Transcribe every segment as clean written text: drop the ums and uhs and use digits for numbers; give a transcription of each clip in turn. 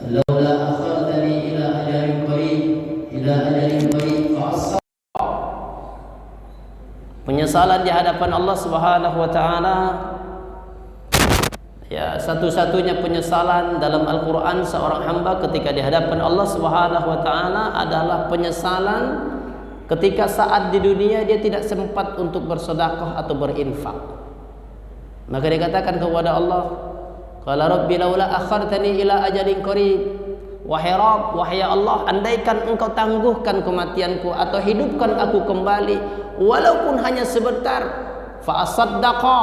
laula akhartani ila ajalin qarib fa penyesalan di hadapan Allah Subhanahu wa taala. Ya, satu-satunya penyesalan dalam Al-Qur'an seorang hamba ketika di hadapan Allah Subhanahu wa taala adalah penyesalan ketika saat di dunia dia tidak sempat untuk bersedekah atau berinfak. Maka dia katakan kepada Allah, qala rabbi laula akhartani ila ajalin qarib. Wahai Rabb, wahai Allah, andaikan engkau tangguhkan kematianku atau hidupkan aku kembali walaupun hanya sebentar, fa asaddaqa,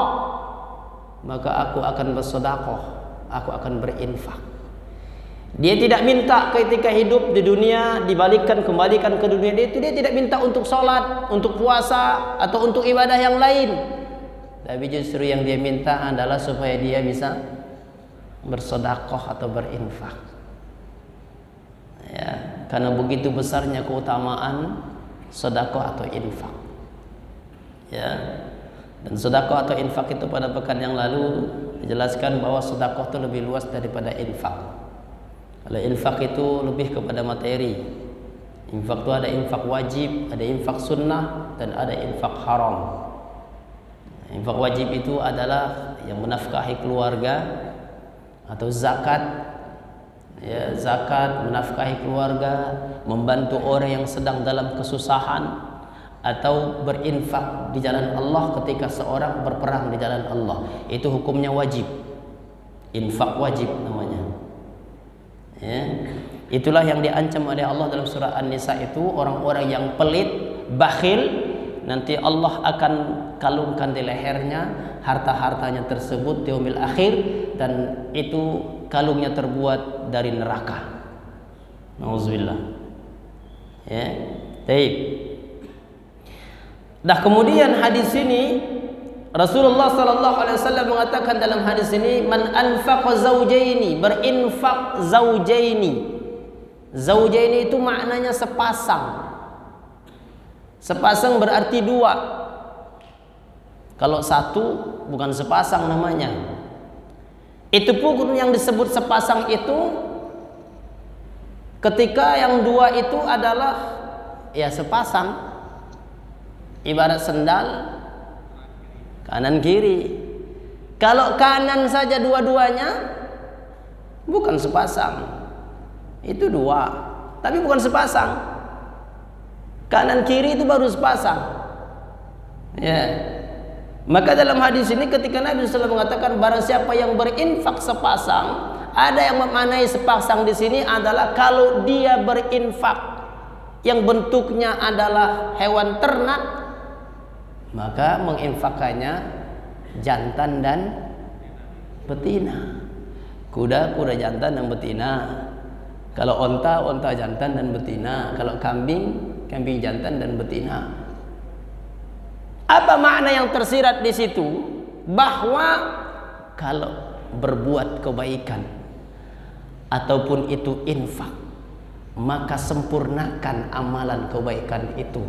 maka aku akan bersedekah, aku akan berinfak. Dia tidak minta ketika hidup di dunia kembalikan ke dunia dia tidak minta untuk sholat, untuk puasa atau untuk ibadah yang lain. Tapi justru yang dia minta adalah supaya dia bisa bersedekah atau berinfak. Ya, karena begitu besarnya keutamaan sedekah atau infak. Ya. Dan sedekah atau infak itu pada pekan yang lalu dijelaskan bahwa sedekah itu lebih luas daripada infak. Kalau infak itu lebih kepada materi. Infak itu ada infak wajib, ada infak sunnah, dan ada infak haram. Infak wajib itu adalah yang menafkahi keluarga atau zakat. Ya, zakat, menafkahi keluarga, membantu orang yang sedang dalam kesusahan, atau berinfak di jalan Allah ketika seorang berperang di jalan Allah. Itu hukumnya wajib. Infak wajib namanya. Ya. Itulah yang diancam oleh Allah dalam surah An-Nisa itu, orang-orang yang pelit, bakhil, nanti Allah akan kalungkan di lehernya harta-hartanya tersebut di yaumil akhir, dan itu kalungnya terbuat dari neraka. Nauzubillah. Ya. Baik. Nah, kemudian hadis ini Rasulullah sallallahu alaihi wasallam mengatakan dalam hadis ini, man anfaqa zaujaini, berinfak zaujaini. Zaujaini itu maknanya sepasang. Sepasang berarti dua. Kalau satu bukan sepasang namanya. Itu pun yang disebut sepasang itu ketika yang dua itu adalah ya sepasang, ibarat sendal kanan kiri. Kalau kanan saja dua-duanya bukan sepasang, itu dua, tapi bukan sepasang. Kanan kiri itu baru sepasang. Ya. Maka dalam hadis ini ketika Nabi SAW mengatakan barang siapa yang berinfak sepasang, ada yang memaknai sepasang di sini adalah kalau dia berinfak yang bentuknya adalah hewan ternak, maka menginfakannya jantan dan betina. Kuda jantan dan betina. Kalau onta jantan dan betina. Kalau kambing jantan dan betina. Apa makna yang tersirat di situ? Bahwa kalau berbuat kebaikan ataupun itu infak, maka sempurnakan amalan kebaikan itu.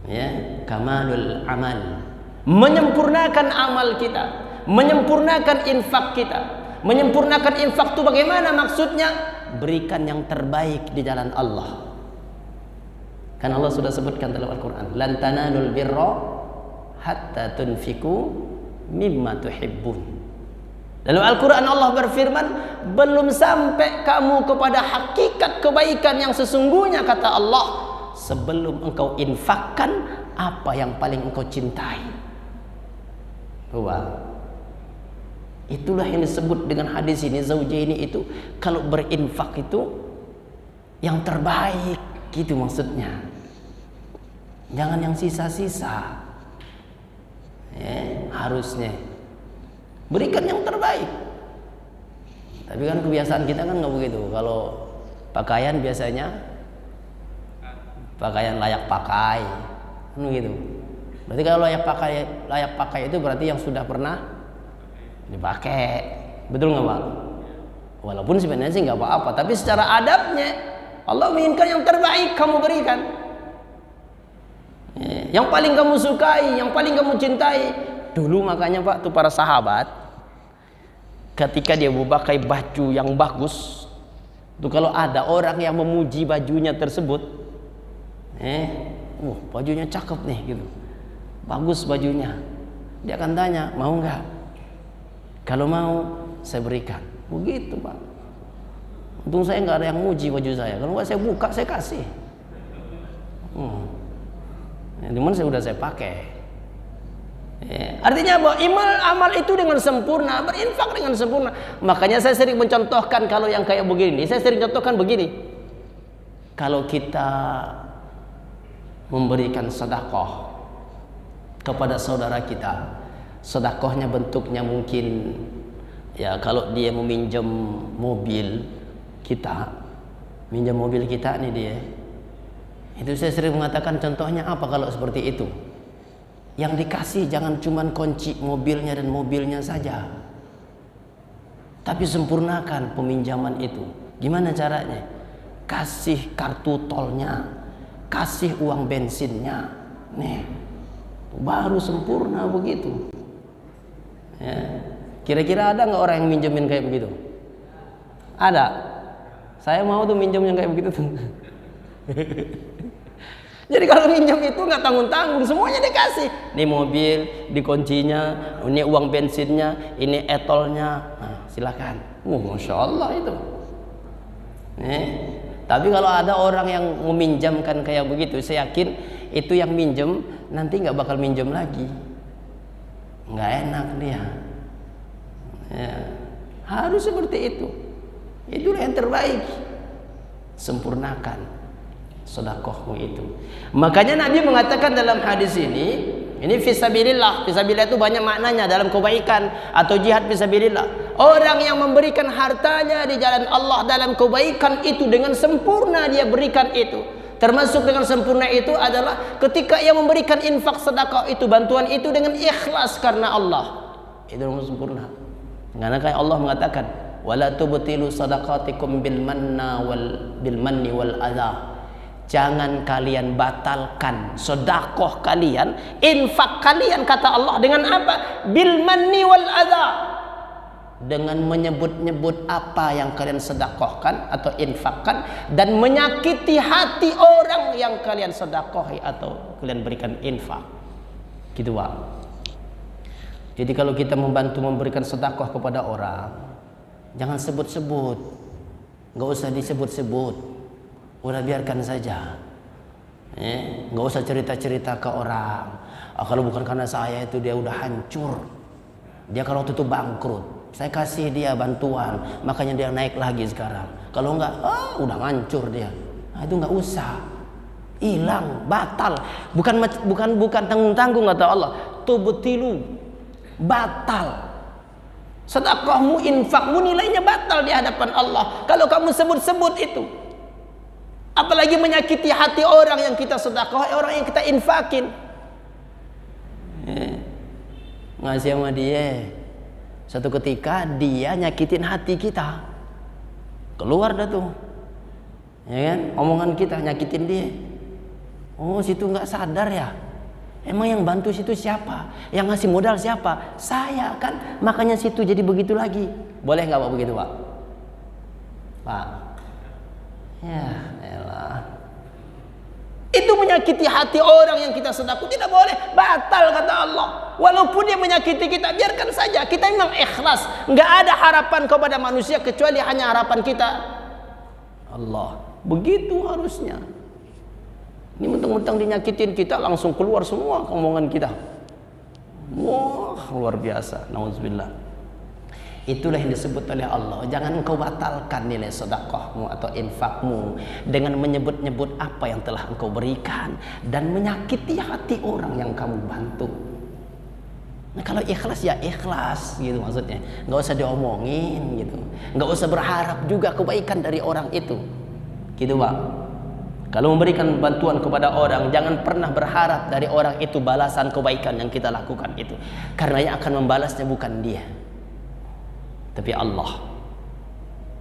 Ya, kamalul amal. Menyempurnakan amal kita, menyempurnakan infak kita. Menyempurnakan infak itu bagaimana maksudnya? Berikan yang terbaik di jalan Allah. Kan Allah sudah sebutkan dalam Al-Quran, lan tanalul birra hatta tunfiku mimma tuhibbun. Dalam Al-Quran Allah berfirman, belum sampai kamu kepada hakikat kebaikan yang sesungguhnya, kata Allah, sebelum engkau infakkan apa yang paling engkau cintai. Wah. Itulah yang disebut dengan hadis ini, zaujaini itu kalau berinfak itu yang terbaik, gitu maksudnya. Jangan yang sisa-sisa. Ya, harusnya berikan yang terbaik. Tapi kan kebiasaan kita kan nggak begitu. Kalau pakaian biasanya pakaian layak pakai, kan begitu. Berarti kalau layak pakai itu berarti yang sudah pernah dipakai, betul nggak Pak? Walaupun sebenarnya sih nggak apa-apa, tapi secara adabnya Allah menginginkan yang terbaik kamu berikan. Yang paling kamu sukai, yang paling kamu cintai. Dulu makanya Pak, tuh para sahabat ketika dia memakai baju yang bagus, Tuh kalau ada orang yang memuji bajunya tersebut, bajunya cakep nih gitu, bagus bajunya, dia akan tanya, mau nggak? Kalau mau, saya berikan. Begitu Pak. Untung saya nggak ada yang muji baju saya. Kalau nggak saya buka, saya kasih. Cuman saya pakai. Artinya bahwa amal itu dengan sempurna, berinfak dengan sempurna. Makanya saya sering mencontohkan kalau yang kayak begini. Saya sering contohkan begini. Kalau kita memberikan sedekah kepada saudara kita, sedekahnya bentuknya mungkin ya kalau dia meminjam mobil kita, minjam mobil kita nih dia. Itu saya sering mengatakan contohnya apa kalau seperti itu? Yang dikasih jangan cuma kunci mobilnya dan mobilnya saja, tapi sempurnakan peminjaman itu. Gimana caranya? Kasih kartu tolnya, kasih uang bensinnya, nih baru sempurna begitu. Ya. Kira-kira ada nggak orang yang minjemin kayak begitu? Ada. Saya mau tuh minjem yang kayak begitu tuh. Jadi kalau minjem itu nggak tanggung-tanggung, semuanya dikasih. Ini mobil, di kuncinya, ini uang bensinnya, ini etolnya. Nah, silakan. Masya Allah itu. Tapi kalau ada orang yang meminjamkan kayak begitu, saya yakin itu yang minjem nanti nggak bakal minjem lagi. Nggak enak dia. Ya, harus seperti itu. Itulah yang terbaik. Sempurnakan sedekahmu itu. Makanya Nabi mengatakan dalam hadis ini fisabilillah. Fisabilillah itu banyak maknanya dalam kebaikan atau jihad fisabilillah. Orang yang memberikan hartanya di jalan Allah dalam kebaikan itu dengan sempurna dia berikan itu. Termasuk dengan sempurna itu adalah ketika ia memberikan infak sedekah itu, bantuan itu dengan ikhlas karena Allah. Itu dengan sempurna. Karena kayak Allah mengatakan, "Wala tubtilu sadaqatikum bil manni wal adha." Jangan kalian batalkan sedekah kalian, infak kalian kata Allah dengan apa? Bil manni wal adha. Dengan menyebut-nyebut apa yang kalian sedekahkan atau infakkan dan menyakiti hati orang yang kalian sedekahi atau kalian berikan infak. Gitu, Pak. Jadi kalau kita membantu memberikan sedekah kepada orang, jangan sebut-sebut. Enggak usah disebut-sebut. Udah biarkan saja. Nggak usah cerita-cerita ke orang. Kalau bukan karena saya itu dia udah hancur. Dia kalau waktu itu bangkrut. Saya kasih dia bantuan, makanya dia naik lagi sekarang. Kalau enggak, udah hancur dia. Nah, itu nggak usah. Hilang, batal. Bukan tanggung-tanggung kata Allah. Tubtilu, batal. Sedekahmu, infakmu nilainya batal di hadapan Allah. Kalau kamu sebut-sebut itu. Apalagi menyakiti hati orang yang kita sedekah, orang yang kita infakin. Ngasih sama dia. Satu ketika dia nyakitin hati kita. Keluar dah tuh. Ya kan? Omongan kita nyakitin dia. Oh, situ nggak sadar ya. Emang yang bantu situ siapa? Yang ngasih modal siapa? Saya kan. Makanya situ jadi begitu lagi. Boleh nggak Pak begitu, Pak? Pak. Ya, elah. Itu menyakiti hati orang yang kita sedekah, tidak boleh, batal kata Allah. Walaupun dia menyakiti kita, biarkan saja. Kita memang ikhlas, nggak ada harapan kepada manusia kecuali hanya harapan kita Allah. Begitu harusnya. Ini mentang-mentang dinyakitin kita langsung keluar semua omongan kita. Wah, luar biasa. Nauzubillah. Itulah yang disebut oleh Allah. Jangan engkau batalkan nilai sedekahmu atau infakmu dengan menyebut-nyebut apa yang telah engkau berikan dan menyakiti hati orang yang kamu bantu. Nah, kalau ikhlas ya ikhlas gitu maksudnya. Nggak usah diomongin gitu. Nggak usah berharap juga kebaikan dari orang itu. Gitu, Pak. Kalau memberikan bantuan kepada orang, jangan pernah berharap dari orang itu balasan kebaikan yang kita lakukan itu. Karena yang akan membalasnya bukan dia, tapi Allah.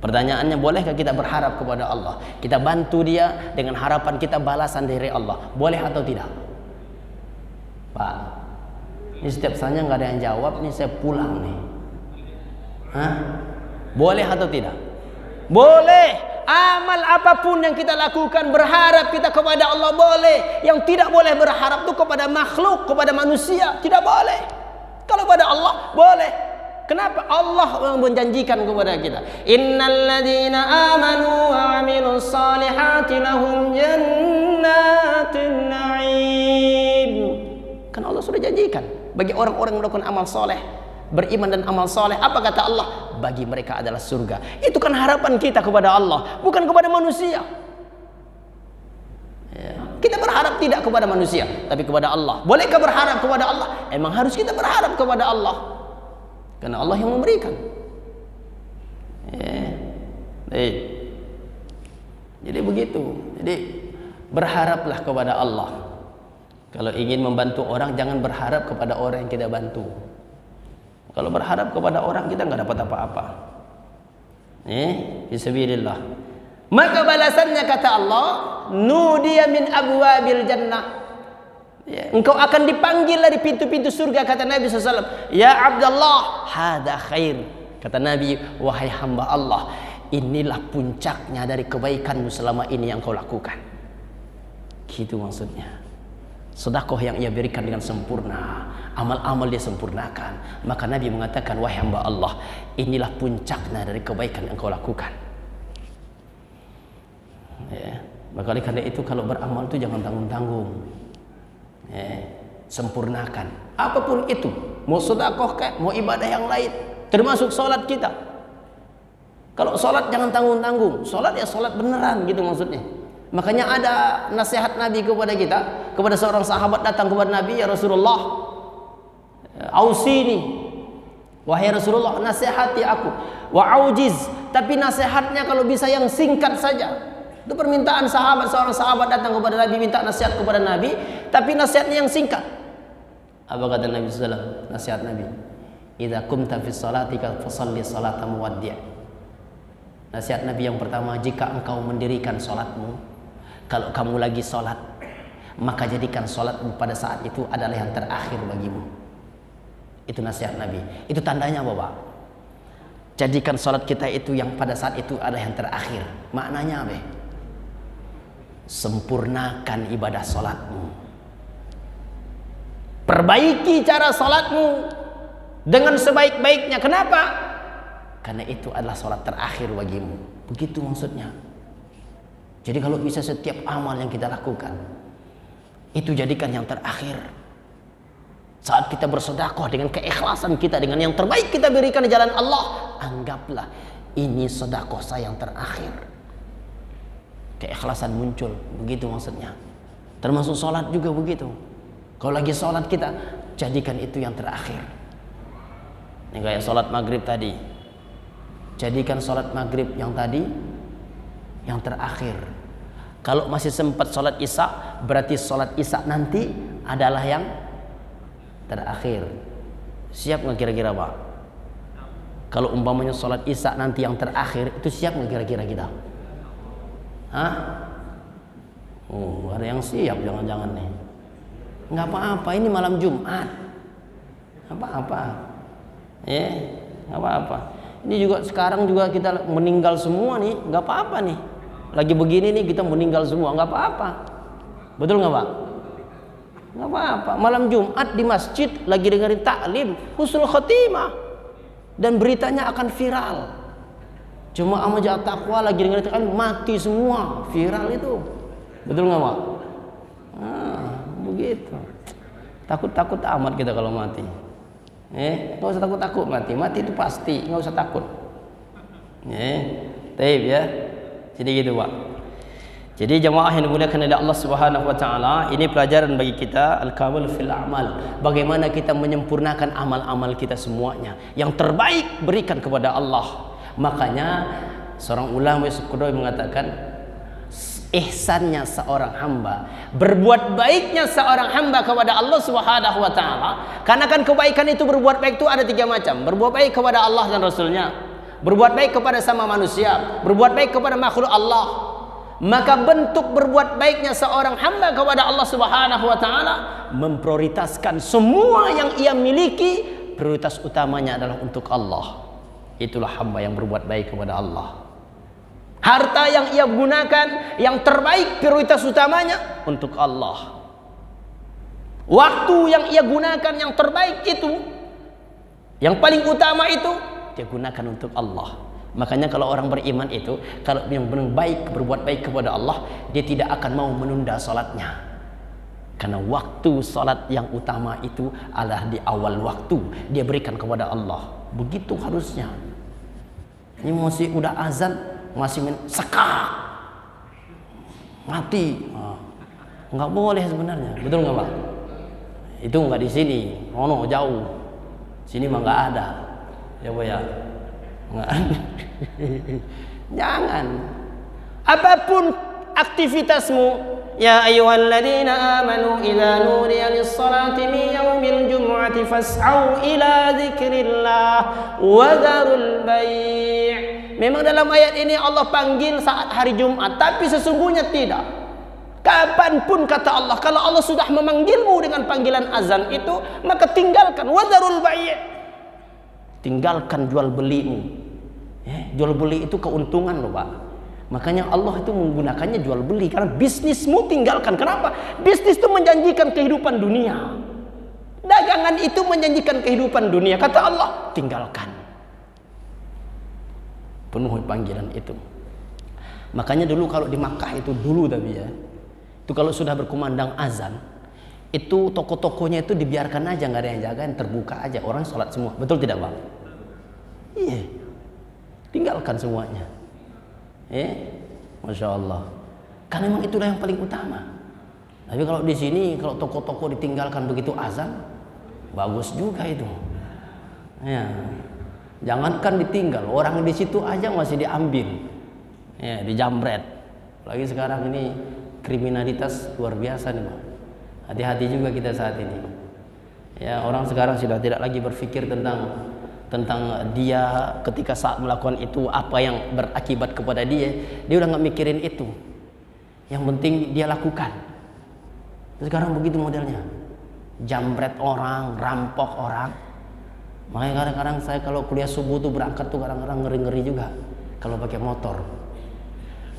Pertanyaannya, bolehkah kita berharap kepada Allah? Kita bantu dia dengan harapan kita balasan dari Allah. Boleh atau tidak? Pak, ini setiap saatnya nggak ada yang jawab nih, saya pulang nih. Hah? Boleh atau tidak? Boleh. Amal apapun yang kita lakukan, berharap kita kepada Allah boleh. Yang tidak boleh berharap itu kepada makhluk, kepada manusia, tidak boleh. Kalau pada Allah boleh. Kenapa? Allah menjanjikan kepada kita, innalladzina amanu wa amilus salihati lahum jannatin na'im. Kan Allah sudah janjikan bagi orang-orang yang melakukan amal soleh, beriman dan amal soleh, apa kata Allah? Bagi mereka adalah surga. Itu kan harapan kita kepada Allah, bukan kepada manusia. Ya. Kita berharap tidak kepada manusia, tapi kepada Allah. Bolehkah berharap kepada Allah? Emang harus kita berharap kepada Allah, karena Allah yang memberikan. Jadi begitu. Jadi berharaplah kepada Allah. Kalau ingin membantu orang, jangan berharap kepada orang yang kita bantu. Kalau berharap kepada orang, kita nggak dapat apa-apa. Fisabilillah. Maka balasannya kata Allah, nudiya min abwabil jannah. Ya, engkau akan dipanggil dari pintu-pintu surga, kata Nabi SAW. Ya Abdullah, hada khair. Kata Nabi, wahai hamba Allah, inilah puncaknya dari kebaikanmu selama ini yang kau lakukan. Gitu maksudnya. Sedekah yang ia berikan dengan sempurna, amal-amal dia sempurnakan. Maka Nabi mengatakan, wahai hamba Allah, inilah puncaknya dari kebaikan yang kau lakukan. Ya. Maka oleh karena itu kalau beramal itu jangan tanggung-tanggung. Sempurnakan apapun itu, mau sedekah kah, mau ibadah yang lain, termasuk sholat kita. Kalau sholat jangan tanggung-tanggung, sholat ya sholat beneran gitu maksudnya. Makanya ada nasihat Nabi kepada kita, kepada seorang sahabat datang kepada Nabi, ya Rasulullah, ausini, wahai Rasulullah, nasihati aku. Wa aujiz, tapi nasihatnya kalau bisa yang singkat saja. Itu permintaan sahabat, seorang sahabat datang kepada Nabi minta nasihat kepada Nabi, tapi nasihatnya yang singkat. Apa kata Nabi SAW? Nasihat Nabi, idza kumta fi salatika fasalli salata muwaddi'. Nasihat Nabi yang pertama, jika engkau mendirikan salatmu, kalau kamu lagi salat, maka jadikan salatmu pada saat itu adalah yang terakhir bagimu. Itu nasihat Nabi. Itu tandanya apa, Pak? Jadikan salat kita itu yang pada saat itu adalah yang terakhir. Maknanya apa? Sempurnakan ibadah salatmu. Perbaiki cara salatmu dengan sebaik-baiknya. Kenapa? Karena itu adalah salat terakhir bagimu. Begitu maksudnya. Jadi kalau bisa setiap amal yang kita lakukan, itu jadikan yang terakhir. Saat kita bersedekah dengan keikhlasan kita, dengan yang terbaik kita berikan di jalan Allah, anggaplah ini sedekah saya yang terakhir. Keikhlasan muncul, begitu maksudnya. Termasuk sholat juga begitu. Kalau lagi sholat kita, jadikan itu yang terakhir. Ini kayak sholat maghrib tadi. Jadikan sholat maghrib yang tadi yang terakhir. Kalau masih sempat sholat isya, berarti sholat isya nanti adalah yang terakhir. Siap nggak kira-kira, Pak? Kalau umpamanya sholat isya nanti yang terakhir, itu siap nggak kira-kira kita? Hah? Oh, ada yang siap jangan-jangan nih. Nggak apa-apa, ini malam Jumat. Apa-apa. Nggak apa-apa. Ini juga sekarang juga kita meninggal semua nih, nggak apa-apa nih. Lagi begini nih kita meninggal semua, nggak apa-apa. Betul nggak, Pak? Nggak apa-apa. Malam Jumat di masjid lagi dengerin taklim, husnul khotimah, dan beritanya akan viral. Cuma sama jahat takwa lagi dengar itu kan mati semua, viral itu. Betul nggak, Pak? Begitu. Takut-takut amat kita kalau mati. Nggak usah takut-takut mati. Mati itu pasti, nggak usah takut. Taib ya. Jadi gitu, Pak. Jadi jemaah yang dimuliakan oleh Allah Subhanahu wa taala, ini pelajaran bagi kita, al-kamal fil a'mal. Bagaimana kita menyempurnakan amal-amal kita semuanya. Yang terbaik berikan kepada Allah. Makanya seorang ulama Sukudoy mengatakan, ihsannya seorang hamba, berbuat baiknya seorang hamba kepada Allah Subhanahu wa taala. Karena kan kebaikan itu, berbuat baik itu ada 3 macam. Berbuat baik kepada Allah dan Rasulnya, berbuat baik kepada sama manusia, berbuat baik kepada makhluk Allah. Maka bentuk berbuat baiknya seorang hamba kepada Allah Subhanahu wa taala, memprioritaskan semua yang ia miliki, prioritas utamanya adalah untuk Allah. Itulah hamba yang berbuat baik kepada Allah. Harta yang ia gunakan yang terbaik, prioritas utamanya untuk Allah. Waktu yang ia gunakan yang terbaik itu, yang paling utama itu, dia gunakan untuk Allah. Makanya kalau orang beriman itu, kalau yang baik, berbuat baik kepada Allah, dia tidak akan mau menunda salatnya. Karena waktu salat yang utama itu adalah di awal waktu, dia berikan kepada Allah. Begitu harusnya. Ini masih udah azan, masih sekak, mati. Nggak boleh sebenarnya, betul nggak Pak? Itu nggak di sini, jauh. Sini mah nggak ada, ya Pak ya. Jangan. Apapun aktivitasmu, ya ayyuhalladzina amanu idza nudiya lis-salati min yaumil jumu'ati fas'au ila dzikrillah wa dzarul bai'. Memang dalam ayat ini Allah panggil saat hari Jumat, tapi sesungguhnya tidak. Kapanpun kata Allah, kalau Allah sudah memanggilmu dengan panggilan azan itu, maka tinggalkan wadzarul bai'. Tinggalkan jual belimu. Jual beli itu keuntungan loh Pak. Makanya Allah itu menggunakannya jual beli, karena bisnismu tinggalkan. Kenapa? Bisnis itu menjanjikan kehidupan dunia. Dagangan itu menjanjikan kehidupan dunia. Kata Allah, tinggalkan. Penuhi panggilan itu. Makanya dulu kalau di Makkah itu dulu tapi ya, itu kalau sudah berkumandang azan, itu toko-tokonya itu dibiarkan aja, nggak ada yang jagain, terbuka aja, orang sholat semua. Betul tidak Bang? Iya, tinggalkan semuanya. Masya Allah. Karena memang itulah yang paling utama. Tapi kalau di sini, kalau toko-toko ditinggalkan begitu azan, bagus juga itu. Ya. Jangankan ditinggal, orang di situ aja masih diambil, ya, dijambret. Lagi sekarang ini kriminalitas luar biasa nih, Bang. Hati-hati juga kita saat ini. Ya, orang sekarang sudah tidak lagi berpikir tentang dia ketika saat melakukan itu apa yang berakibat kepada dia udah nggak mikirin itu. Yang penting dia lakukan. Sekarang begitu modelnya, jambret orang, rampok orang. Makanya kadang-kadang saya kalau kuliah subuh tuh berangkat tuh kadang-kadang ngeri-ngeri juga kalau pakai motor.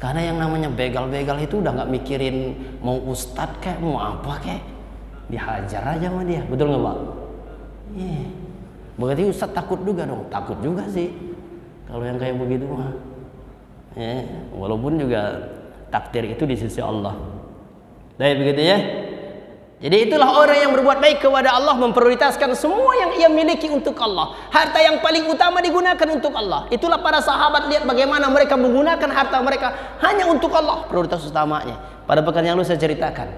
Karena yang namanya begal-begal itu udah nggak mikirin mau ustadz kayak mau apa kayak, dihajar aja sama dia, betul nggak Pak? Iya. Berarti ustadz takut juga dong, takut juga sih kalau yang kayak begitu mah. Walaupun juga takdir itu di sisi Allah. Baik begitu ya. Jadi itulah orang yang berbuat baik kepada Allah, memprioritaskan semua yang ia miliki untuk Allah. Harta yang paling utama digunakan untuk Allah. Itulah para sahabat, lihat bagaimana mereka menggunakan harta mereka hanya untuk Allah, prioritas utamanya. Pada pekan yang lalu saya ceritakan,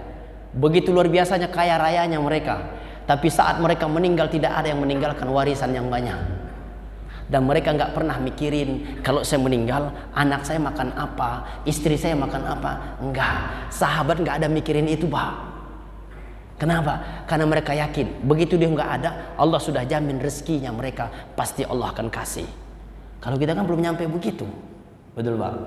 begitu luar biasanya kaya rayanya mereka. Tapi saat mereka meninggal tidak ada yang meninggalkan warisan yang banyak. Dan mereka nggak pernah mikirin kalau saya meninggal anak saya makan apa, istri saya makan apa. Enggak, sahabat nggak ada mikirin itu Pak. Kenapa? Karena mereka yakin begitu dia nggak ada, Allah sudah jamin rezekinya mereka, pasti Allah akan kasih. Kalau kita kan belum nyampe begitu, betul Pak?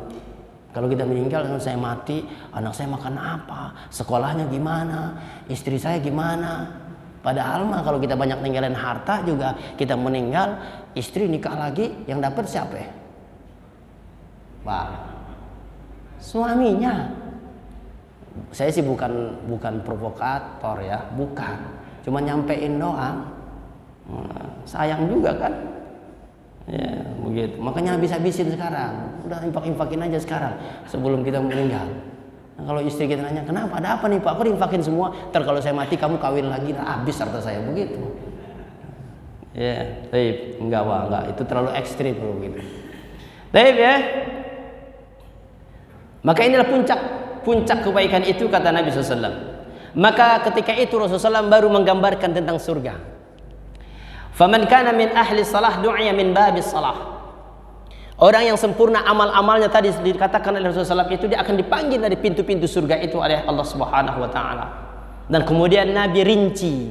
Kalau kita meninggal, saya mati, anak saya makan apa, sekolahnya gimana, istri saya gimana. Padahal mah kalau kita banyak ninggalin harta juga, kita meninggal, istri nikah lagi, yang dapat siapa? Pak, suaminya. Saya sih bukan provokator ya, bukan. Cuma nyampein doang. Sayang juga kan? Ya, begitu. Makanya habis-habisin sekarang. Udah infak-infakin aja sekarang sebelum kita meninggal. Nah, kalau istri kita nanya, "Kenapa? Ada apa nih, Pak? Aku diinfakin semua. Ntar kalau saya mati kamu kawin lagi, habis harta saya." Begitu. Ya, baik. Enggak. Itu terlalu ekstrim kalau begitu. Baik ya. Maka inilah puncak kebaikan itu kata Nabi SAW. Maka ketika itu Rasulullah SAW baru menggambarkan tentang surga. Faman kana min ahli salah du'iya min babis salah. Orang yang sempurna amal-amalnya tadi dikatakan oleh Rasulullah SAW itu dia akan dipanggil dari pintu-pintu surga itu oleh Allah Subhanahu wa taala. Dan kemudian Nabi rinci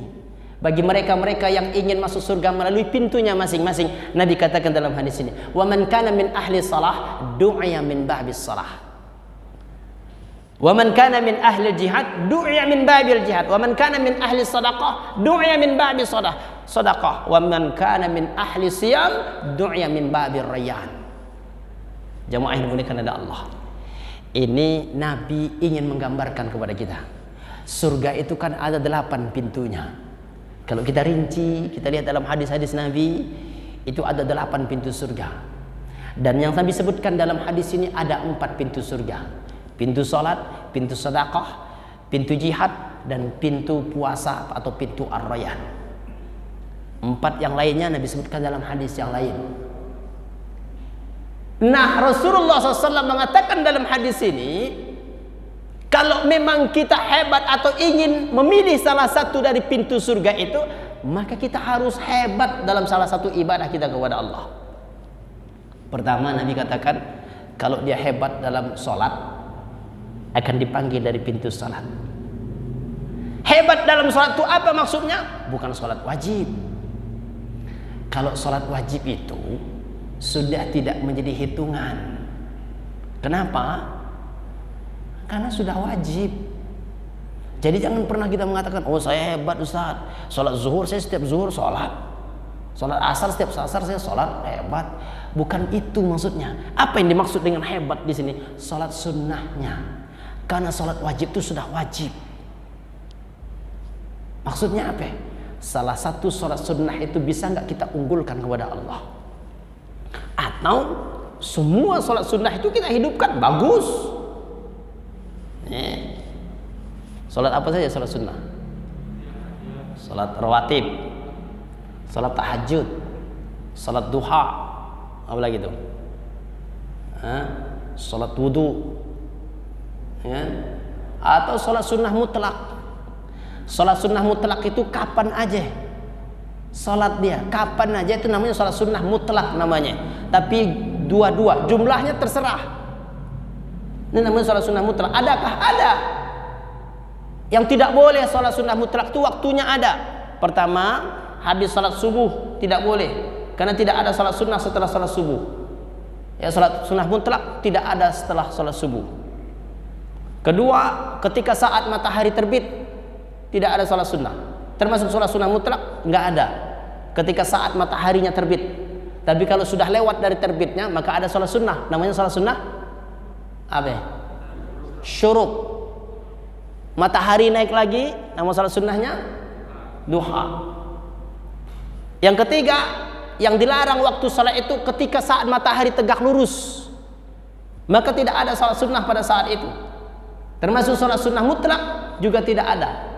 bagi mereka-mereka yang ingin masuk surga melalui pintunya masing-masing. Nabi katakan dalam hadis ini, "Wa man kana min ahli salah du'iya min babis salah." Wa man kana min ahli jihad du'iya min babil jihad, wa man kana min ahli sadaqah du'iya min babi sadaqah, wa man kana min ahli siyam du'iya min babir rayyan. Jamaah yang dimuliakan oleh Allah. Ini Nabi ingin menggambarkan kepada kita. Surga itu kan ada 8 pintunya. Kalau kita rinci, kita lihat dalam hadis-hadis Nabi, itu ada 8 pintu surga. Dan yang Nabi sebutkan dalam hadis ini ada 4 pintu surga. Pintu salat, pintu sedekah, pintu jihad, dan pintu puasa atau pintu ar-rayyan. 4 yang lainnya Nabi sebutkan dalam hadis yang lain. Nah, Rasulullah SAW mengatakan dalam hadis ini, kalau memang kita hebat atau ingin memilih salah satu dari pintu surga itu, maka kita harus hebat dalam salah satu ibadah kita kepada Allah. Pertama, Nabi katakan, kalau dia hebat dalam sholat, akan dipanggil dari pintu sholat. Hebat dalam sholat itu apa maksudnya? Bukan sholat wajib. Kalau sholat wajib itu sudah tidak menjadi hitungan. Kenapa? Karena sudah wajib. Jadi jangan pernah kita mengatakan, oh saya hebat Ustaz, sholat zuhur saya setiap zuhur sholat, sholat asar setiap asar saya sholat, hebat. Bukan itu maksudnya. Apa yang dimaksud dengan hebat di sini? Sholat sunnahnya. Karena sholat wajib itu sudah wajib. Maksudnya apa? Salah satu sholat sunnah itu bisa nggak kita unggulkan kepada Allah? Atau semua sholat sunnah itu kita hidupkan? Bagus. Salat apa saja salat sunnah? Salat rawatib, salat tahajud, salat duha, apa lagi itu? Salat wudu, ya? Atau salat sunnah mutlak. Salat sunnah mutlak itu kapan aja salat dia, kapan aja itu namanya salat sunnah mutlak namanya. Tapi dua-dua jumlahnya terserah. Ini namanya salat sunnah mutlak. Adakah? Ada. Yang tidak boleh salat sunnah mutlak itu waktunya ada. Pertama, habis salat subuh tidak boleh, karena tidak ada salat sunnah setelah salat subuh. Ya, salat sunnah mutlak tidak ada setelah salat subuh. Kedua, ketika saat matahari terbit tidak ada salat sunnah. Termasuk salat sunnah mutlak nggak ada. Ketika saat mataharinya terbit. Tapi kalau sudah lewat dari terbitnya maka ada salat sunnah. Namanya salat sunnah apa? Syuruk. Matahari naik lagi, nama salat sunnahnya duha. Yang ketiga, yang dilarang waktu salat itu ketika saat matahari tegak lurus. Maka tidak ada salat sunnah pada saat itu. Termasuk salat sunnah mutlak juga tidak ada.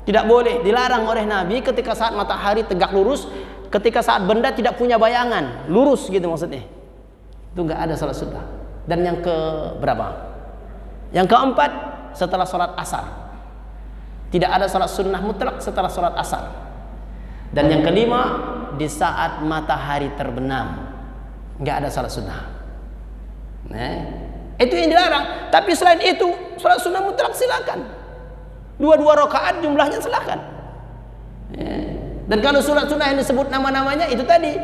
Tidak boleh, dilarang oleh Nabi ketika saat matahari tegak lurus, ketika saat benda tidak punya bayangan, lurus gitu maksudnya. Itu enggak ada salat sunnah. Dan yang ke berapa? Yang keempat, setelah salat asar. Tidak ada salat sunnah mutlak setelah salat asar. Dan yang kelima, di saat matahari terbenam. Enggak ada salat sunnah. Itu yang dilarang. Tapi selain itu, salat sunnah mutlak silakan. 2 rakaat jumlahnya silakan. Dan kalau salat sunnah yang disebut nama-namanya itu tadi,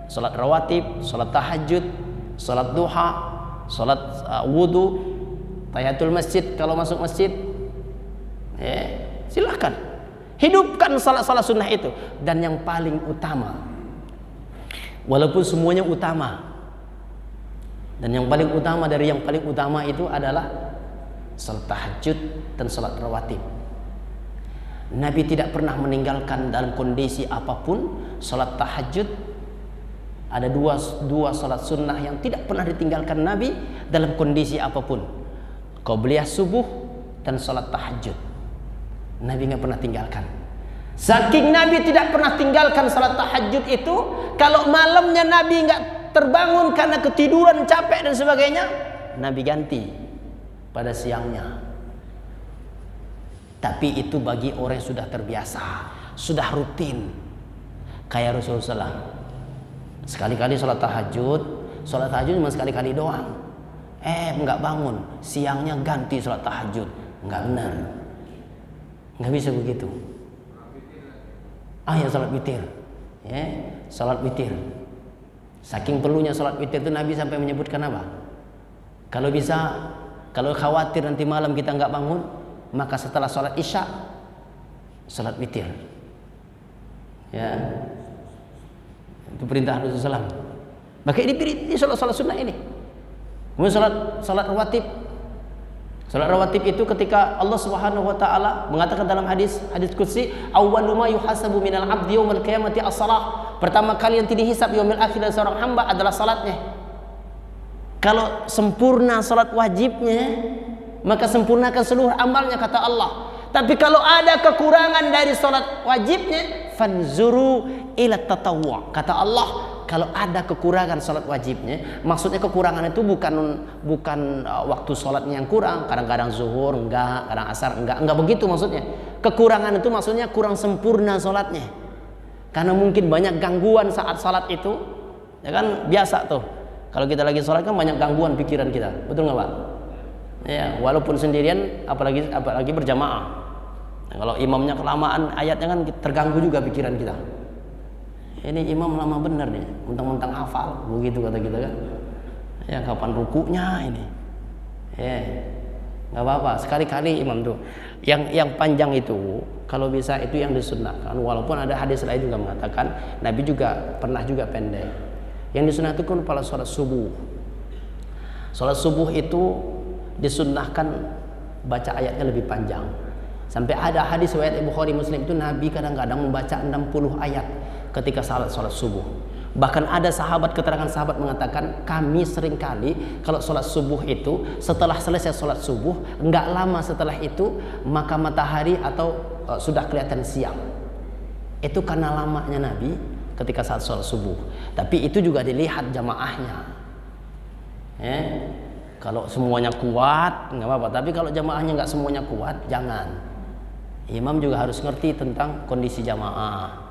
salat rawatib, salat tahajud, salat duha, salat wudu, tahiyatul masjid kalau masuk masjid, silakan hidupkan salat-salat sunnah itu. Dan yang paling utama, walaupun semuanya utama, dan yang paling utama dari yang paling utama itu adalah salat tahajud dan salat rawatib. Nabi tidak pernah meninggalkan dalam kondisi apapun salat tahajud. Ada dua salat sunnah yang tidak pernah ditinggalkan Nabi dalam kondisi apapun. Qabliyah subuh dan salat tahajud. Nabi nggak pernah tinggalkan. Saking Nabi tidak pernah tinggalkan salat tahajud itu, kalau malamnya Nabi nggak terbangun karena ketiduran, capek dan sebagainya, Nabi ganti pada siangnya. Tapi itu bagi orang yang sudah terbiasa, sudah rutin, kayak Rasulullah SAW. Sekali-kali sholat tahajud cuma sekali-kali doang. Enggak bangun, siangnya ganti sholat tahajud. Enggak benar, enggak bisa begitu. Ya sholat witir, sholat witir. Saking perlunya sholat witir itu Nabi sampai menyebutkan apa? Kalau bisa, kalau khawatir nanti malam kita enggak bangun, maka setelah sholat isya sholat witir. Itu perintah Rasulullah SAW. Maka ini sholat sunnah ini. Kemudian salat rawatib. Salat rawatib itu ketika Allah Subhanahu wa taala mengatakan dalam hadis qudsi, awwalu ma yuhasabu minal 'abdi yaumil qiyamati as-shalah. Pertama kali yang dihisab yaumil akhir dari seorang hamba adalah salatnya. Kalau sempurna salat wajibnya, maka sempurnakan seluruh amalnya kata Allah. Tapi kalau ada kekurangan dari salat wajibnya, fanzuru ila tatawwu'. Kata Allah, kalau ada kekurangan salat wajibnya, maksudnya kekurangan itu bukan waktu salatnya yang kurang, kadang-kadang zuhur enggak, kadang asar enggak begitu maksudnya. Kekurangan itu maksudnya kurang sempurna salatnya. Karena mungkin banyak gangguan saat salat itu. Ya kan biasa tuh. Kalau kita lagi salat kan banyak gangguan pikiran kita. Betul enggak, Pak? Ya, walaupun sendirian apalagi berjamaah. Nah, kalau imamnya kelamaan ayatnya kan terganggu juga pikiran kita. Ini imam lama bener nih, mentang-mentang hafal, begitu kata kita kan. Ya kapan rukunya ini? Ya, nggak apa-apa. Sekali-kali imam tuh, yang panjang itu, kalau bisa itu yang disunnahkan. Walaupun ada hadis lain juga mengatakan, Nabi juga pernah juga pendek. Yang disunnah itu kan pada sholat subuh. Sholat subuh itu disunnahkan baca ayatnya lebih panjang. Sampai ada hadis riwayat Bukhari Muslim itu Nabi kadang-kadang membaca 60 ayat ketika sholat subuh. Bahkan ada keterangan sahabat mengatakan, kami seringkali kalau sholat subuh itu setelah selesai sholat subuh, enggak lama setelah itu maka matahari atau sudah kelihatan siang. Itu karena lamanya Nabi ketika saat sholat subuh. Tapi itu juga dilihat jamaahnya. Kalau semuanya kuat nggak apa-apa. Tapi kalau jamaahnya nggak semuanya kuat, jangan. Imam juga harus ngerti tentang kondisi jamaah.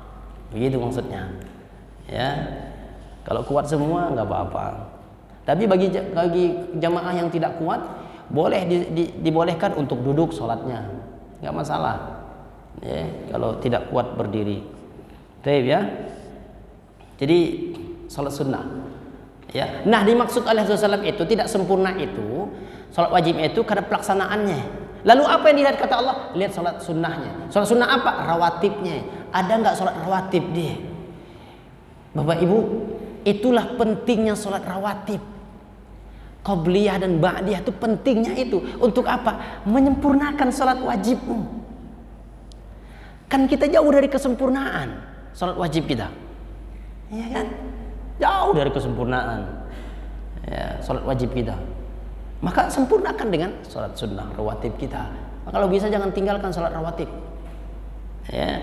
Begitu maksudnya. Ya, kalau kuat semua nggak apa-apa. Tapi bagi jamaah yang tidak kuat, boleh dibolehkan untuk duduk sholatnya, nggak masalah. Ya, kalau tidak kuat berdiri. Baik ya. Jadi sholat sunnah. Ya. Nah, dimaksud oleh Rasulullah itu tidak sempurna itu sholat wajibnya itu karena pelaksanaannya. Lalu apa yang dilihat kata Allah? Lihat sholat sunnahnya. Sholat sunnah apa? Rawatibnya. Ada nggak sholat rawatib dia? Bapak Ibu, itulah pentingnya sholat rawatib. Qabliyah dan ba'diyah itu pentingnya itu. Untuk apa? Menyempurnakan sholat wajibmu. Kan kita jauh dari kesempurnaan sholat wajib kita. Iya kan? Jauh dari kesempurnaan. Ya, sholat wajib kita. Maka sempurnakan dengan sholat sunnah rawatib kita. Maka kalau bisa jangan tinggalkan sholat rawatib. Ya.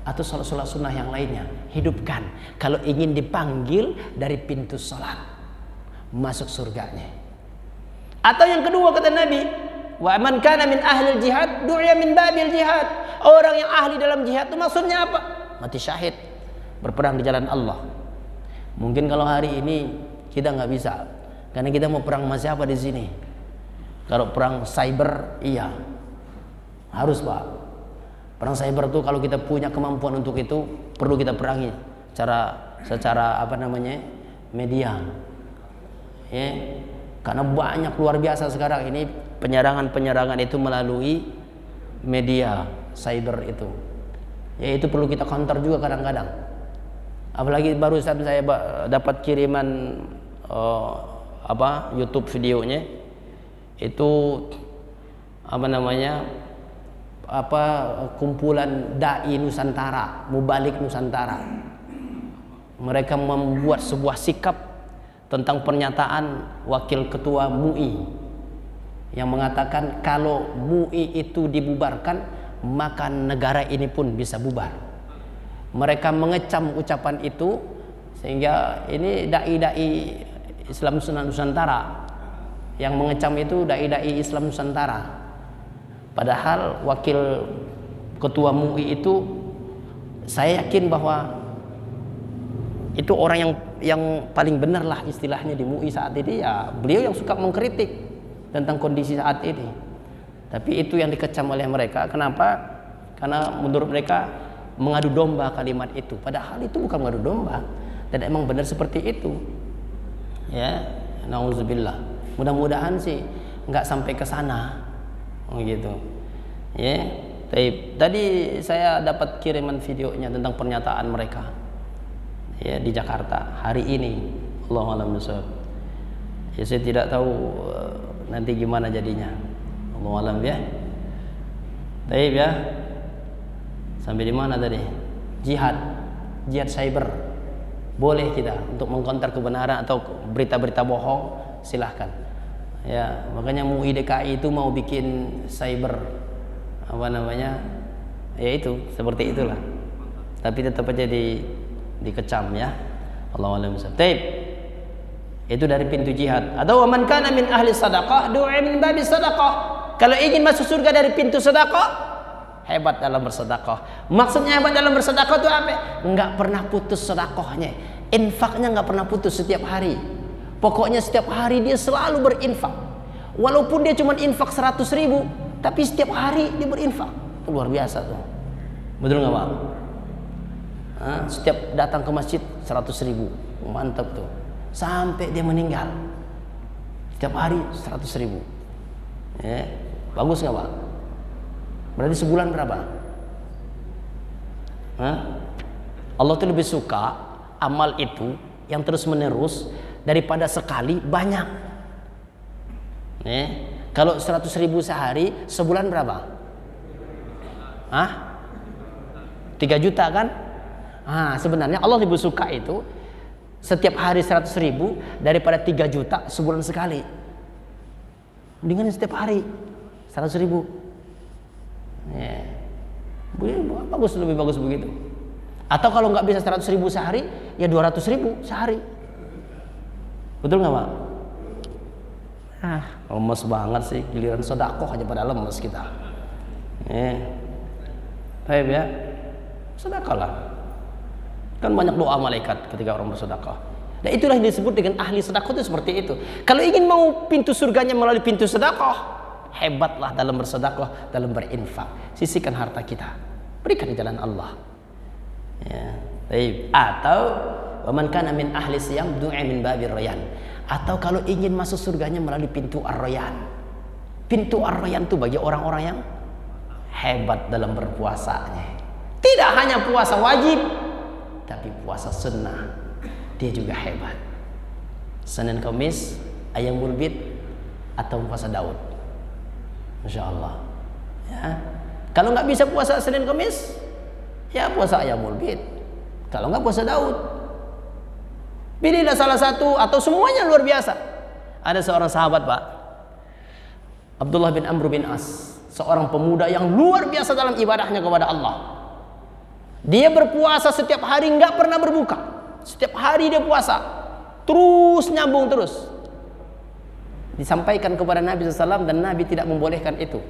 Atau sholat sunnah yang lainnya. Hidupkan. Kalau ingin dipanggil dari pintu sholat, masuk surganya. Atau yang kedua kata Nabi, wa man kana min ahli jihad du'iya min babil jihad. Orang yang ahli dalam jihad itu maksudnya apa? Mati syahid, berperang di jalan Allah. Mungkin kalau hari ini kita nggak bisa, karena kita mau perang sama siapa di sini? Kalau perang cyber, iya, harus Pak. Perang cyber tuh kalau kita punya kemampuan untuk itu, perlu kita perangi secara apa namanya, media. Ya, karena banyak luar biasa sekarang ini penyerangan itu melalui media cyber itu. Ya itu perlu kita counter juga kadang-kadang. Apalagi baru saya dapat kiriman YouTube videonya itu kumpulan dai Nusantara, mubalik Nusantara. Mereka membuat sebuah sikap tentang pernyataan wakil ketua MUI yang mengatakan kalau MUI itu dibubarkan maka negara ini pun bisa bubar. Mereka mengecam ucapan itu sehingga ini dai-dai Islam Nusantara yang mengecam itu dai-dai Islam Nusantara. Padahal wakil ketua MUI itu saya yakin bahwa itu orang yang paling benar lah istilahnya di MUI saat ini, ya beliau yang suka mengkritik tentang kondisi saat ini. Tapi itu yang dikecam oleh mereka. Kenapa? Karena menurut mereka mengadu domba kalimat itu. Padahal itu bukan mengadu domba. Dan emang benar seperti itu. Ya, nauzubillah. Mudah-mudahan sih nggak sampai ke sana. Gitu. Ya. Tadi saya dapat kiriman videonya tentang pernyataan mereka. Ya, di Jakarta hari ini. Allahu a'lam bishawab. Ya saya tidak tahu nanti gimana jadinya. Allahu alam ya. Baik ya. Sampai di mana tadi? Jihad cyber. Boleh kita untuk mengkonter kebenaran atau berita-berita bohong, silahkan. Ya, makanya MUI DKI itu mau bikin cyber apa namanya? Ya itu, seperti itulah. Tapi tetap aja dikecam ya. Allahu a'lam bishawab. Baik. Itu dari pintu jihad. Atau man kana min ahli sadaqah du'a min babi sadaqah. Kalau ingin masuk surga dari pintu sedekah, hebat dalam bersedekah. Maksudnya hebat dalam bersedekah itu apa? Enggak pernah putus sedekahnya. Infaknya enggak pernah putus setiap hari. Pokoknya setiap hari dia selalu berinfak. Walaupun dia cuma infak 100.000, tapi setiap hari dia berinfak. Luar biasa tuh. Betul enggak, Pak? Setiap datang ke masjid 100.000. Mantap tuh. Sampai dia meninggal. Setiap hari 100.000. Ya, bagus nggak, Pak? Berarti sebulan berapa? Allah tuh lebih suka amal itu yang terus menerus daripada sekali banyak. Kalau 100.000 sehari, sebulan berapa? 3 juta kan? Sebenarnya Allah lebih suka itu setiap hari 100.000 daripada 3 juta sebulan sekali. Mendingan setiap hari 100.000. Ya. Bagus, lebih bagus begitu. Atau kalau nggak bisa 100.000 sehari, ya 200.000 sehari. Betul nggak, Pak? Lemes banget sih, giliran sedekah aja pada lemes kita. Baik ya, sedekahlah. Kan banyak doa malaikat ketika orang bersedekah. Nah itulah yang disebut dengan ahli sedekah itu seperti itu. Kalau ingin mau pintu surganya melalui pintu sedekah, hebatlah dalam bersedekah, dalam berinfak. Sisihkan harta kita, berikan di jalan Allah. Ya, baik. Atau waman kana min ahli siyam du'a min babir rayyan. Atau kalau ingin masuk surganya melalui pintu ar-rayyan. Pintu ar-rayyan itu bagi orang-orang yang hebat dalam berpuasanya. Tidak hanya puasa wajib, tapi puasa sunnah. Dia juga hebat. Senin Kamis, Ayyamul Bid atau puasa Daud. Masya Allah. Ya. Kalau nggak bisa puasa Senin Kamis, ya puasa Ayyamul Bid. Kalau nggak puasa Daud. Pilihlah salah satu atau semuanya luar biasa. Ada seorang sahabat, Pak, Abdullah bin Amr bin As, seorang pemuda yang luar biasa dalam ibadahnya kepada Allah. Dia berpuasa setiap hari, nggak pernah berbuka. Setiap hari dia puasa, terus nyambung terus. Disampaikan kepada Nabi SAW dan Nabi tidak membolehkan itu.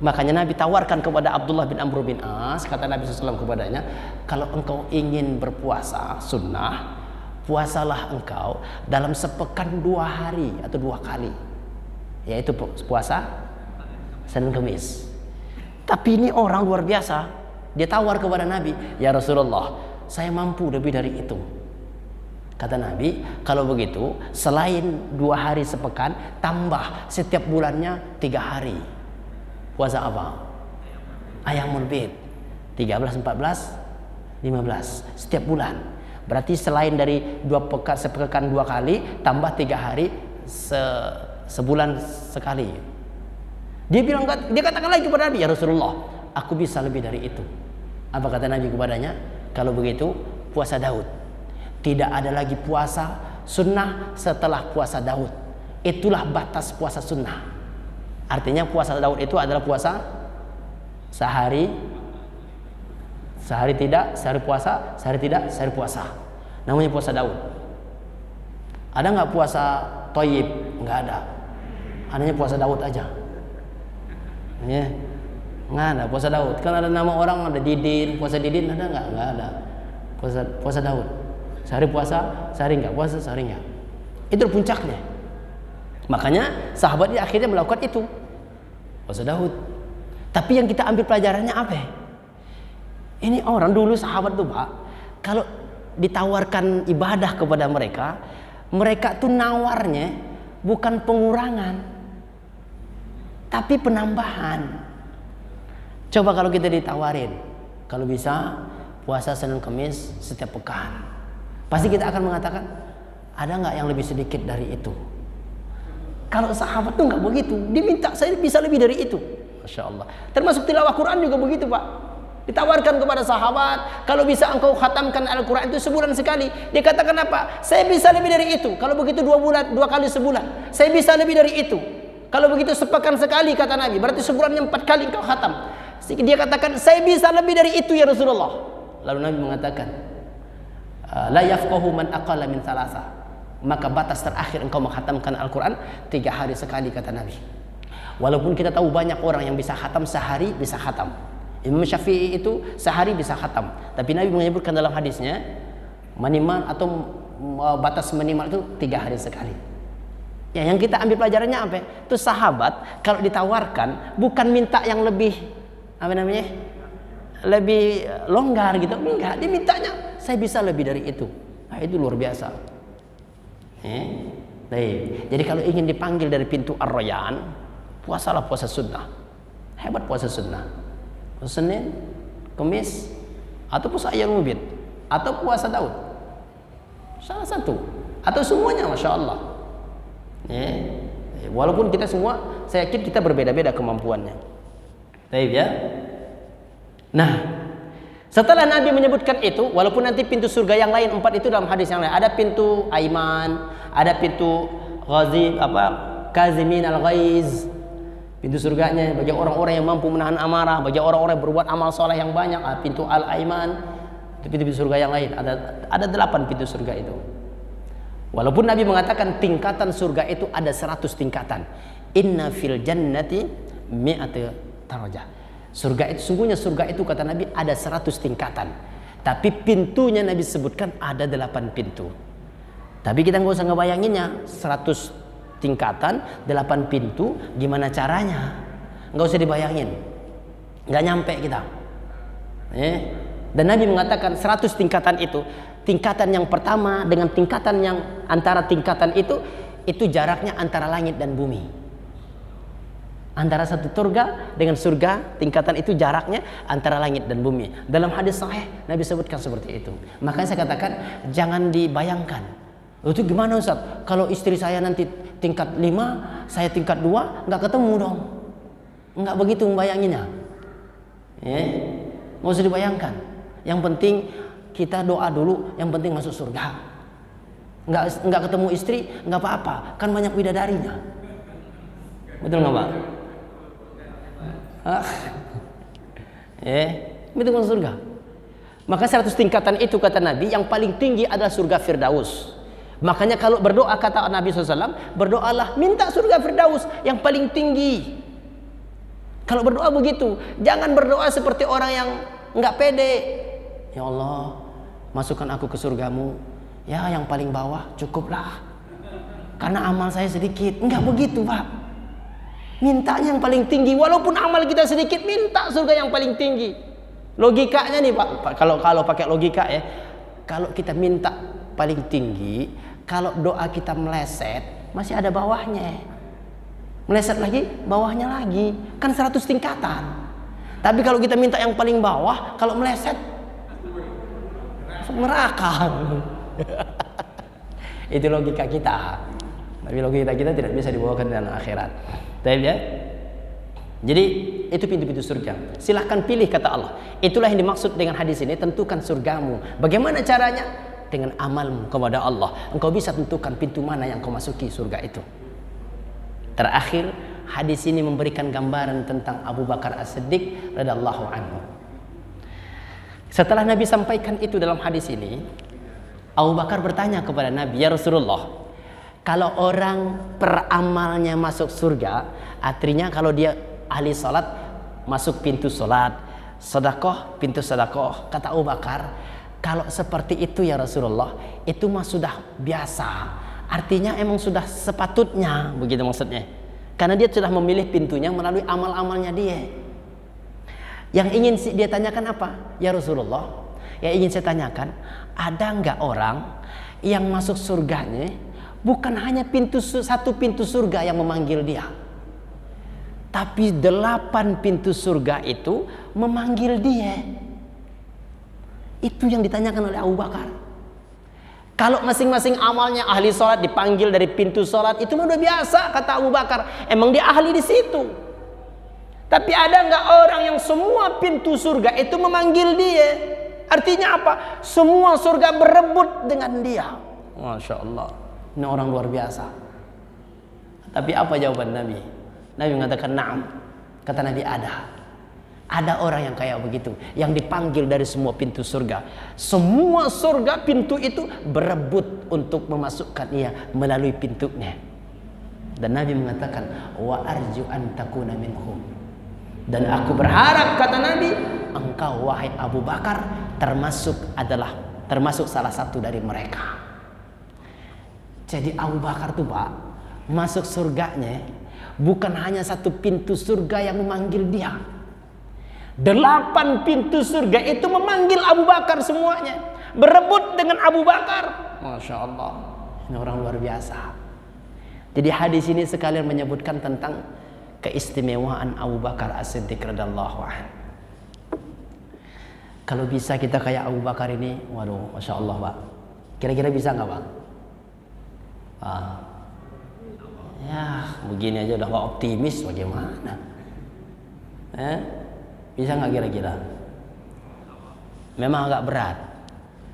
Makanya Nabi tawarkan kepada Abdullah bin Amr bin As, kata Nabi SAW kepadanya, kalau engkau ingin berpuasa sunnah, puasalah engkau dalam sepekan 2 hari atau 2 kali, yaitu puasa Senin Kamis. Tapi ini orang luar biasa, dia tawar kepada Nabi, ya Rasulullah, saya mampu lebih dari itu. Kata Nabi, kalau begitu selain 2 hari sepekan, tambah setiap bulannya 3 hari. Puasa apa? Ayyamul Bid 13, 14, 15 setiap bulan. Berarti selain dari 2 pekan, sepekan 2 kali, tambah 3 hari sebulan sekali. Dia katakan lagi kepada Nabi, ya Rasulullah, aku bisa lebih dari itu. Apa kata Nabi kepadanya? Kalau begitu puasa Daud. Tidak ada lagi puasa sunnah setelah puasa Daud. Itulah batas puasa sunnah. Artinya puasa Daud itu adalah puasa sehari tidak, sehari puasa, sehari tidak, sehari puasa. Namanya puasa Daud. Ada nggak puasa Thayyib? Nggak ada. Adanya puasa Daud aja. Ya. Nggak ada puasa Daud. Kan ada nama orang, ada Didin, puasa Didin ada nggak? Nggak ada. Puasa Daud. Sehari puasa, sehari nggak puasa, sehari nggak. Itu puncaknya. Makanya sahabat dia akhirnya melakukan itu, puasa Daud. Tapi yang kita ambil pelajarannya apa? Ini orang dulu sahabat tuh, Pak, kalau ditawarkan ibadah kepada mereka, mereka tuh nawarnya bukan pengurangan, tapi penambahan. Coba kalau kita ditawarin, kalau bisa puasa Senin Kamis setiap pekan, pasti kita akan mengatakan, Ada nggak yang lebih sedikit dari itu? Kalau sahabat tuh nggak begitu. Dia minta saya bisa lebih dari itu. Masya Allah. Termasuk tilawah Quran juga begitu, Pak. Ditawarkan kepada sahabat, kalau bisa engkau khatamkan Al-Quran itu sebulan sekali. Dia katakan apa? Saya bisa lebih dari itu. Kalau begitu 2 bulan, 2 kali sebulan. Saya bisa lebih dari itu. Kalau begitu sepekan sekali, kata Nabi. Berarti sebulannya 4 kali engkau khatam. Dia katakan, saya bisa lebih dari itu ya Rasulullah. Lalu Nabi mengatakan, la yafqahu man aqalla min thalatha. Maka batas terakhir engkau menghatamkan Al-Quran 3 hari sekali, kata Nabi. Walaupun kita tahu banyak orang yang bisa khatam sehari, bisa khatam. Imam Syafi'i itu sehari bisa khatam. Tapi Nabi menyebutkan dalam hadisnya, minimal atau batas minimal itu 3 hari sekali. Ya, yang kita ambil pelajarannya apa? Itu sahabat kalau ditawarkan bukan minta yang lebih apa namanya? Lebih longgar gitu. Enggak, dia mintanya saya bisa lebih dari itu. Nah, itu luar biasa. Jadi kalau ingin dipanggil dari pintu Ar-Rayyan, puasalah puasa sunnah. Hebat puasa sunnah. Senin, Kamis, atau puasa Ayyamul Bid, atau puasa Daud. Salah satu, atau semuanya, masya Allah. Walaupun kita semua, saya yakin kita berbeda-beda kemampuannya. Baik ya. Nah, setelah Nabi menyebutkan itu, walaupun nanti pintu surga yang lain 4 itu dalam hadis yang lain, ada pintu Aiman, ada pintu Kazimin al-Ghaiz. Pintu surganya bagi orang-orang yang mampu menahan amarah, bagi orang-orang yang berbuat amal soleh yang banyak. Pintu Al-Aiman, itu pintu surga yang lain. Ada 8 pintu surga itu. Walaupun Nabi mengatakan tingkatan surga itu ada 100 tingkatan. Inna fil jannati mi'atu darajah. Surga itu, sungguhnya surga itu kata Nabi ada 100 tingkatan. Tapi pintunya Nabi sebutkan ada 8 pintu. Tapi kita nggak usah ngebayanginnya 100 tingkatan, 8 pintu, gimana caranya? Nggak usah dibayangin, nggak nyampe kita. Dan Nabi mengatakan 100 tingkatan itu, tingkatan yang pertama dengan tingkatan yang antara tingkatan itu jaraknya antara langit dan bumi. Antara satu surga dengan surga, tingkatan itu jaraknya antara langit dan bumi. Dalam hadis sahih Nabi sebutkan seperti itu. Makanya saya katakan jangan dibayangkan. Itu gimana Ustaz? Kalau istri saya nanti tingkat 5, saya tingkat 2, nggak ketemu dong. Nggak begitu membayanginnya. Nggak usah dibayangkan. Yang penting kita doa dulu, yang penting masuk surga. Nggak ketemu istri, nggak apa-apa. Kan banyak bidadarinya. Betul nggak Pak? Betul masuk surga. Maka 100 tingkatan itu kata Nabi, yang paling tinggi adalah surga Firdaus. Makanya kalau berdoa kata Nabi SAW, berdoalah minta surga Firdaus yang paling tinggi. Kalau berdoa begitu, jangan berdoa seperti orang yang nggak pede. Ya Allah, masukkan aku ke surgamu. Ya yang paling bawah cukuplah. Karena amal saya sedikit. Enggak begitu Pak. Mintanya yang paling tinggi. Walaupun amal kita sedikit, minta surga yang paling tinggi. Logikanya nih Pak, kalau pakai logika ya, kalau kita minta paling tinggi, kalau doa kita meleset, masih ada bawahnya. Meleset lagi, bawahnya lagi. Kan 100 tingkatan. Tapi kalau kita minta yang paling bawah, kalau meleset, masuk neraka. Itu logika kita. Tapi logika kita tidak bisa dibawakan dalam akhirat. Baik ya. Jadi itu pintu-pintu surga. Silahkan pilih kata Allah. Itulah yang dimaksud dengan hadis ini. Tentukan surgamu. Bagaimana caranya? Dengan amalmu kepada Allah. Engkau bisa tentukan pintu mana yang kau masuki surga itu. Terakhir, hadis ini memberikan gambaran tentang Abu Bakar As-Siddiq radhiyallahu anhu. Setelah Nabi sampaikan itu dalam hadis ini, Abu Bakar bertanya kepada Nabi, ya Rasulullah, kalau orang peramalnya masuk surga, artinya kalau dia ahli salat masuk pintu salat, sedekah pintu sedekah. Kata Abu Bakar, kalau seperti itu ya Rasulullah, itu mah sudah biasa. Artinya emang sudah sepatutnya, begitu maksudnya. Karena dia sudah memilih pintunya melalui amal-amalnya dia. Yang ingin dia tanyakan apa? Ya Rasulullah, yang ingin saya tanyakan, ada nggak orang yang masuk surganya bukan hanya satu pintu surga yang memanggil dia, tapi 8 pintu surga itu memanggil dia. Itu yang ditanyakan oleh Abu Bakar. Kalau masing-masing amalnya ahli sholat dipanggil dari pintu sholat, itu udah biasa, kata Abu Bakar. Emang dia ahli di situ. Tapi ada nggak orang yang semua pintu surga itu memanggil dia? Artinya apa? Semua surga berebut dengan dia. Masya Allah. Ini orang luar biasa. Tapi apa jawaban Nabi? Nabi mengatakan na'am. Kata Nabi ada orang yang kayak begitu, yang dipanggil dari semua pintu surga. Semua surga pintu itu berebut untuk memasukkan ia melalui pintunya. Dan Nabi mengatakan, wa arju an takuna minhum. Dan aku berharap, kata Nabi, engkau wahai Abu Bakar termasuk salah satu dari mereka. Jadi Abu Bakar tuh Pak, masuk surganya bukan hanya satu pintu surga yang memanggil dia. 8 pintu surga itu memanggil Abu Bakar semuanya, berebut dengan Abu Bakar. Masya Allah, ini orang luar biasa. Jadi hadis ini sekalian menyebutkan tentang keistimewaan Abu Bakar As-Siddiq radhiyallahu anhu. Kalau bisa kita kayak Abu Bakar ini, waduh, Masya Allah Pak. Kira-kira bisa nggak Pak? Ya begini aja udah gak optimis, bagaimana? Bisa nggak kira-kira? Memang agak berat.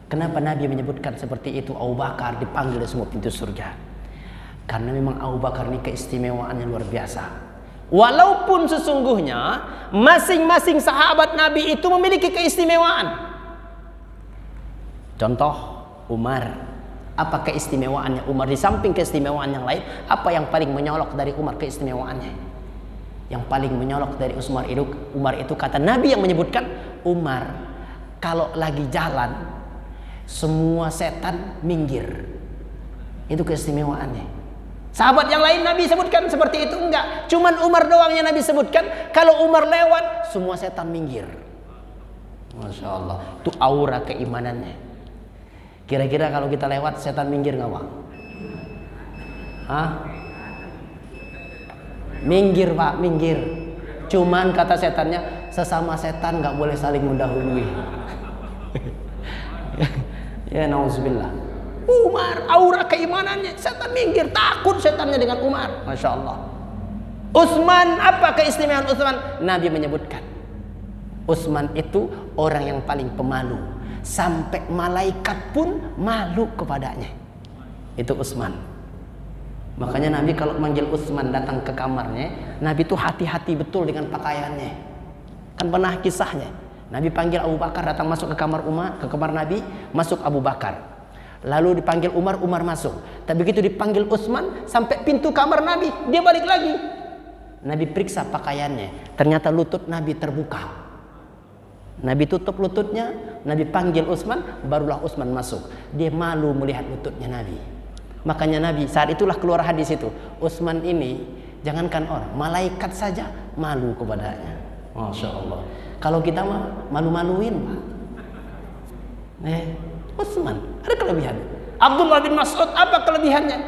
Kenapa Nabi menyebutkan seperti itu? Abu Bakar dipanggil di semua pintu surga. Karena memang Abu Bakar ini keistimewaannya luar biasa. Walaupun sesungguhnya masing-masing sahabat Nabi itu memiliki keistimewaan. Contoh Umar. Apa keistimewaannya Umar? Di samping keistimewaan yang lain, apa yang paling menyolok dari Umar keistimewaannya? Yang paling menyolok dari Umar itu kata Nabi yang menyebutkan, Umar kalau lagi jalan semua setan minggir. Itu keistimewaannya. Sahabat yang lain Nabi sebutkan seperti itu enggak. Cuman Umar doang yang Nabi sebutkan, kalau Umar lewat semua setan minggir. Masya Allah, itu aura keimanannya. Kira-kira kalau kita lewat setan minggir nggak Pak? Minggir Pak, minggir. Cuman kata setannya, sesama setan nggak boleh saling mendahului. Ya nauzubillah. Umar, aura keimanannya, setan minggir, takut setannya dengan Umar. Masya Allah. Utsman, apa keistimewaan Utsman? Nabi menyebutkan, Utsman itu orang yang paling pemalu, sampai malaikat pun malu kepadanya. Itu Utsman. Makanya Nabi kalau manggil Utsman datang ke kamarnya, Nabi itu hati-hati betul dengan pakaiannya. Kan pernah kisahnya, Nabi panggil Abu Bakar datang masuk ke kamar Nabi, masuk Abu Bakar. Lalu dipanggil Umar, Umar masuk. Tapi begitu dipanggil Utsman sampai pintu kamar Nabi, dia balik lagi. Nabi periksa pakaiannya, ternyata lutut Nabi terbuka. Nabi tutup lututnya, Nabi panggil Utsman, barulah Utsman masuk. Dia malu melihat lututnya Nabi. Makanya Nabi saat itulah keluar hadis itu, Utsman ini jangankan orang, malaikat saja malu kepadanya. Masya Allah. Kalau kita mah malu-maluin Pak. Utsman ada kelebihan. Abdullah bin Mas'ud apa kelebihannya?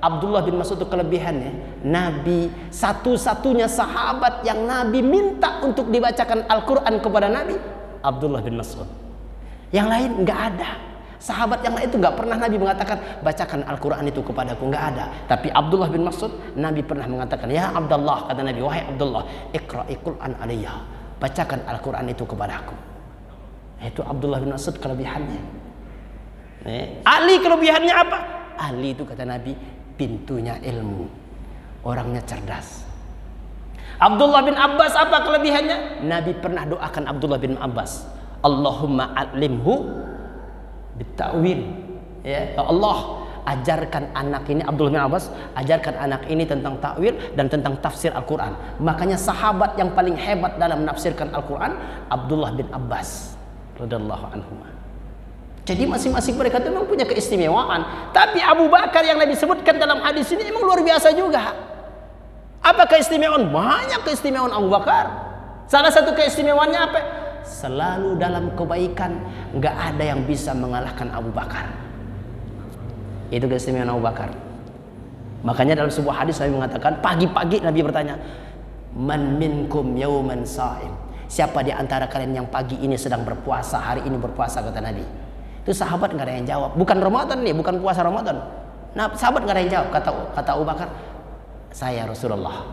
Abdullah bin Mas'ud itu kelebihannya, Nabi satu-satunya sahabat yang Nabi minta untuk dibacakan Al-Quran kepada Nabi, Abdullah bin Mas'ud. Yang lain nggak ada. Sahabat yang lain itu nggak pernah Nabi mengatakan bacakan Al-Quran itu kepadaku, nggak ada. Tapi Abdullah bin Mas'ud, Nabi pernah mengatakan, ya Abdullah, kata Nabi, wahai Abdullah, iqra'i Qur'an alaiya, bacakan Al-Quran itu kepadaku. Itu Abdullah bin Mas'ud kelebihannya. Ali kelebihannya apa? Ali itu kata Nabi pintunya ilmu, orangnya cerdas. Abdullah bin Abbas apa kelebihannya? Nabi pernah doakan Abdullah bin Abbas, Allahumma a'limhu bita'wil, ya Allah ajarkan anak ini, Abdullah bin Abbas ajarkan anak ini tentang ta'wil dan tentang tafsir Al-Quran. Makanya sahabat yang paling hebat dalam menafsirkan Al-Quran Abdullah bin Abbas radhiyallahu anhu. Jadi masing-masing mereka itu memang punya keistimewaan. Tapi Abu Bakar yang Nabi sebutkan dalam hadis ini memang luar biasa juga. Apa keistimewaan? Banyak keistimewaan Abu Bakar. Salah satu keistimewaannya apa? Selalu dalam kebaikan, nggak ada yang bisa mengalahkan Abu Bakar. Itu keistimewaan Abu Bakar. Makanya dalam sebuah hadis Nabi mengatakan, pagi-pagi Nabi bertanya, man minkum yauman sha'im, siapa di antara kalian yang pagi ini sedang berpuasa, hari ini berpuasa, kata Nabi. Itu sahabat nggak ada yang jawab. Bukan Ramadan nih, bukan puasa Ramadan. Nah, sahabat nggak ada yang jawab. Kata Abu Bakar, saya Rasulullah.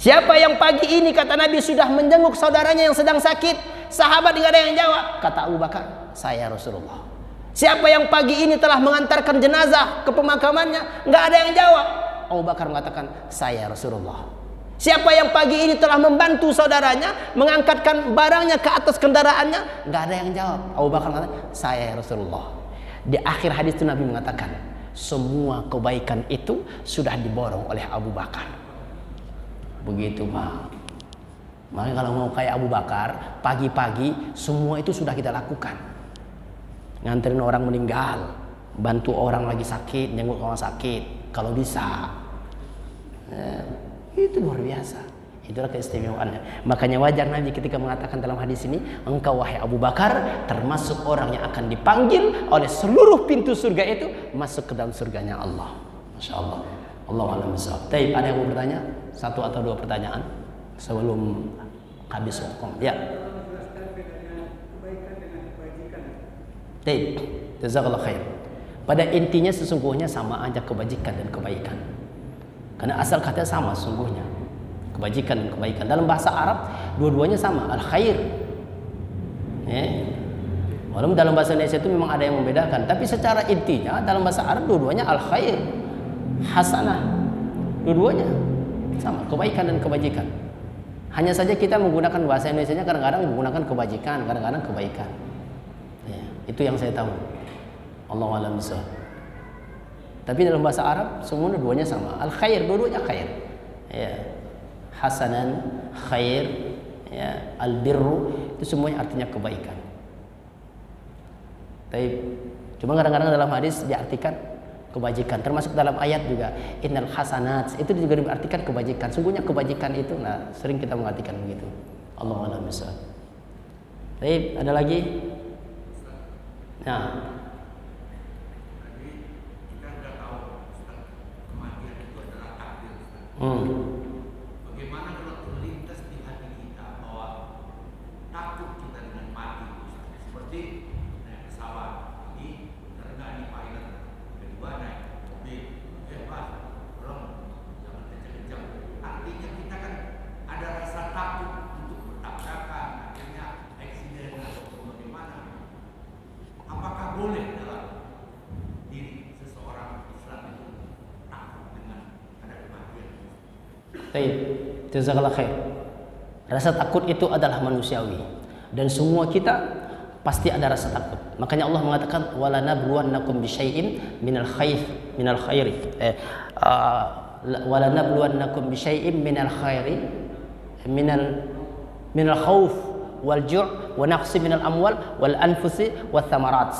Siapa yang pagi ini kata Nabi sudah menjenguk saudaranya yang sedang sakit? Sahabat nggak ada yang jawab. Kata Abu Bakar, saya Rasulullah. Siapa yang pagi ini telah mengantarkan jenazah ke pemakamannya? Nggak ada yang jawab. Abu Bakar mengatakan, saya Rasulullah. Siapa yang pagi ini telah membantu saudaranya mengangkatkan barangnya ke atas kendaraannya? Nggak ada yang jawab. Abu Bakar mengatakan, saya Rasulullah. Di akhir hadis itu Nabi mengatakan, semua kebaikan itu sudah diborong oleh Abu Bakar. Begitu Pak. Makanya kalau mau kayak Abu Bakar, pagi-pagi semua itu sudah kita lakukan. Nganterin orang meninggal, bantu orang lagi sakit, jenguk orang sakit, kalau bisa. Itu luar biasa. Itulah keistimewaannya. Makanya wajar Nabi ketika mengatakan dalam hadis ini, engkau wahai Abu Bakar termasuk orang yang akan dipanggil oleh seluruh pintu surga itu masuk ke dalam surganya Allah. Masya Allah. Allah a'lam bishawab. Taib, ada yang mau bertanya? Satu atau dua pertanyaan sebelum habis waktu. Ya. Taib. Jazakallah khair. Pada intinya sesungguhnya sama aja kebajikan dan kebaikan. Karena asal kata sama sungguhnya. Kebajikan dan kebaikan. Dalam bahasa Arab dua-duanya sama, al-khair. Walaupun dalam bahasa Indonesia itu memang ada yang membedakan, tapi secara intinya dalam bahasa Arab dua-duanya al-khair, hasanah. Dua-duanya sama, kebaikan dan kebajikan. Hanya saja kita menggunakan bahasa Indonesianya kadang-kadang menggunakan kebajikan, kadang-kadang kebaikan. Itu yang saya tahu. Allahu a'lam bishawab. Tapi dalam bahasa Arab semua dua-duanya sama. Al-khair, dua-duanya khair. Ya. Hasanan, khair, ya, al-birru, itu semuanya artinya kebaikan. Tapi cuma kadang-kadang dalam hadis diartikan kebajikan. Termasuk dalam ayat juga, innal hasanat, itu juga diartikan kebajikan. Sungguhnya kebajikan itu, nah, sering kita mengartikan begitu. Allahu a'lam bishawab. Baik, ada lagi? Nah, bagaimana kalau terlintas di hati kita bahwa takut kita dengan mati, seperti naik pesawat ini, karena ini pilot kedua naik mobil, Pak, tolong jangan kencang-kencang. Artinya kita kan ada rasa takut untuk bertabrakan, akhirnya eksiden atau bagaimana. Apakah boleh dalam diri seseorang Islam itu takut dengan ada kematian? baik, jazakallah khair. Rasa takut itu adalah manusiawi dan semua kita pasti ada rasa takut. Makanya Allah mengatakan wala nabluwannakum bisyai'in minal khairi. Wala nabluwannakum bisyai'in minal khairi minal khauf wal ju' wa naqsi minal amwal wal anfusi wath thamarat.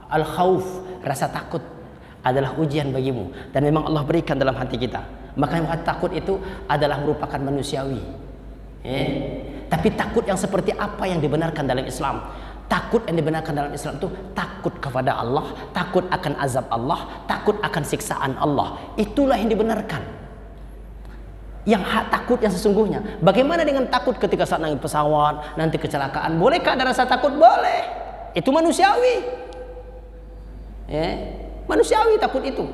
Al khauf, rasa takut adalah ujian bagimu dan memang Allah berikan dalam hati kita. Makanya takut itu adalah merupakan manusiawi. Tapi takut yang seperti apa yang dibenarkan dalam Islam? Takut yang dibenarkan dalam Islam itu takut kepada Allah, takut akan azab Allah, takut akan siksaan Allah. Itulah yang dibenarkan. Yang takut yang sesungguhnya. Bagaimana dengan takut ketika saat naik pesawat, nanti kecelakaan? Bolehkah ada rasa takut? Boleh. Itu manusiawi. Manusiawi takut itu.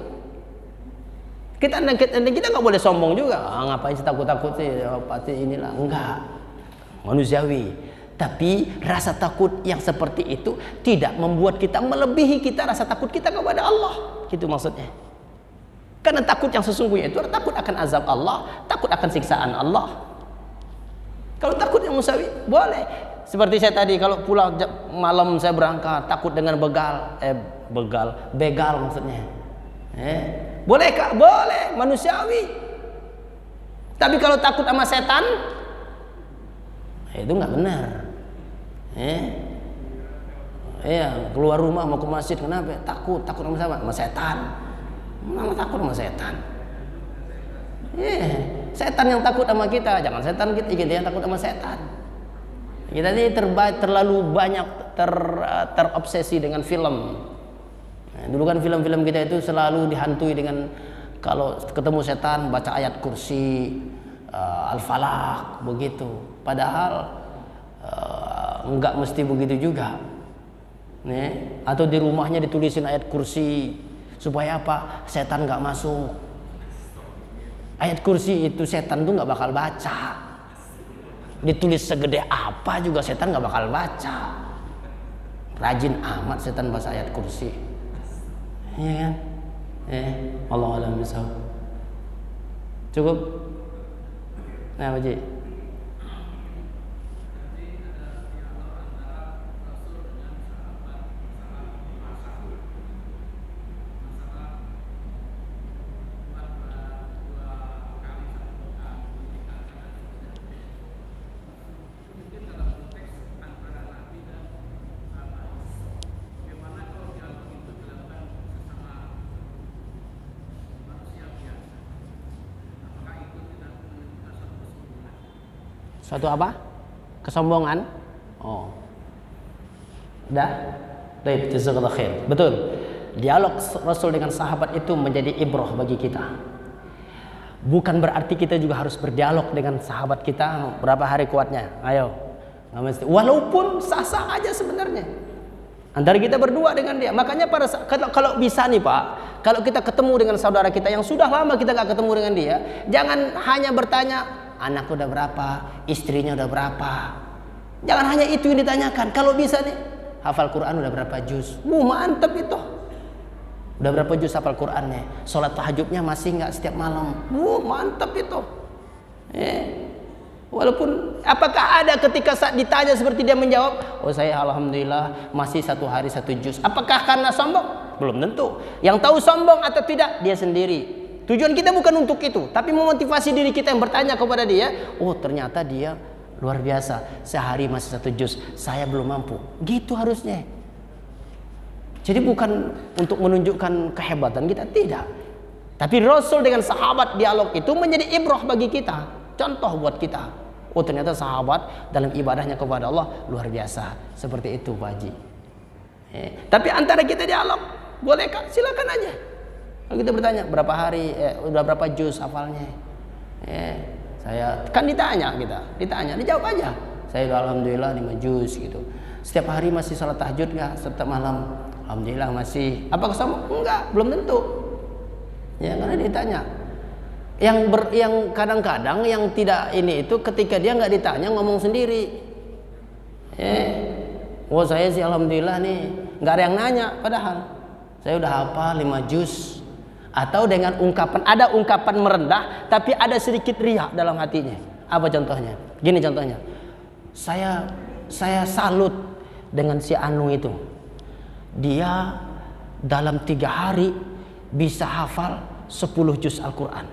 Kita nggak boleh sombong juga. Ngapain sih takut-takut sih? Pasti inilah. Enggak. Manusiawi. Tapi rasa takut yang seperti itu tidak membuat kita melebihi kita rasa takut kita kepada Allah. Gitu maksudnya. Karena takut yang sesungguhnya itu takut akan azab Allah, takut akan siksaan Allah. Kalau takut yang manusiawi boleh. Seperti saya tadi kalau pulang malam saya berangkat takut dengan begal maksudnya. Bolehkah? Boleh, manusiawi. Tapi kalau takut sama setan, itu nggak benar. Keluar rumah mau ke masjid kenapa? Takut sama siapa? Sama setan. Mama takut sama setan. Setan yang takut sama kita, jangan setan kita yang takut sama setan. Kita ini terlalu banyak terobsesi dengan film. Dulu kan film-film kita itu selalu dihantui dengan kalau ketemu setan baca ayat kursi, Al-Falaq begitu. Padahal enggak mesti begitu juga. Nih, atau di rumahnya ditulisin ayat kursi supaya apa? Setan nggak masuk. Ayat kursi itu setan tuh nggak bakal baca. Ditulis segede apa juga setan nggak bakal baca. Rajin amat setan baca ayat kursi. Iya kan? Allah alam bisawab. Cukup? Nah, Pak Ji. Suatu apa? Kesombongan? Oh. Udah? Baik, jazakallahu khair. Betul. Dialog Rasul dengan sahabat itu menjadi ibrah bagi kita. Bukan berarti kita juga harus berdialog dengan sahabat kita berapa hari kuatnya. Ayo. Nggak mesti. Walaupun sah-sah aja sebenarnya. Antara kita berdua dengan dia. Makanya kalau bisa nih Pak, kalau kita ketemu dengan saudara kita yang sudah lama kita nggak ketemu dengan dia, jangan hanya bertanya anak udah berapa, istrinya udah berapa. Jangan hanya itu yang ditanyakan. Kalau bisa nih, hafal Quran udah berapa juz? Mantep itu. Udah berapa juz hafal Qurannya? Sholat tahajudnya masih nggak setiap malam? Mantep itu. Walaupun apakah ada ketika saat ditanya seperti dia menjawab, oh saya alhamdulillah masih 1 hari 1 juz. Apakah karena sombong? Belum tentu. Yang tahu sombong atau tidak dia sendiri. Tujuan kita bukan untuk itu, tapi memotivasi diri kita yang bertanya kepada dia, oh ternyata dia luar biasa, sehari masih 1 juz, saya belum mampu. Gitu harusnya. Jadi bukan untuk menunjukkan kehebatan kita, tidak. Tapi Rasul dengan sahabat dialog itu menjadi ibrah bagi kita, contoh buat kita. Oh ternyata sahabat dalam ibadahnya kepada Allah luar biasa. Seperti itu Pak Haji. Tapi antara kita dialog, bolehkah? Silakan aja. Kalau kita bertanya berapa hari, udah berapa juz hafalnya? Saya kan ditanya dijawab aja. Saya udah alhamdulillah 5 juz gitu. Setiap hari masih salat tahajud nggak? Setiap malam alhamdulillah masih. Apakah sombong? Enggak, belum tentu. Ya karena ditanya. Yang kadang-kadang yang tidak ini itu ketika dia nggak ditanya ngomong sendiri. Oh saya sih alhamdulillah nih, nggak ada yang nanya padahal. Saya udah hafal 5 juz. Atau dengan ada ungkapan merendah tapi ada sedikit riak dalam hatinya. Apa contohnya? Gini contohnya. Saya salut dengan si Anu itu. Dia dalam 3 hari bisa hafal 10 juz Al-Quran.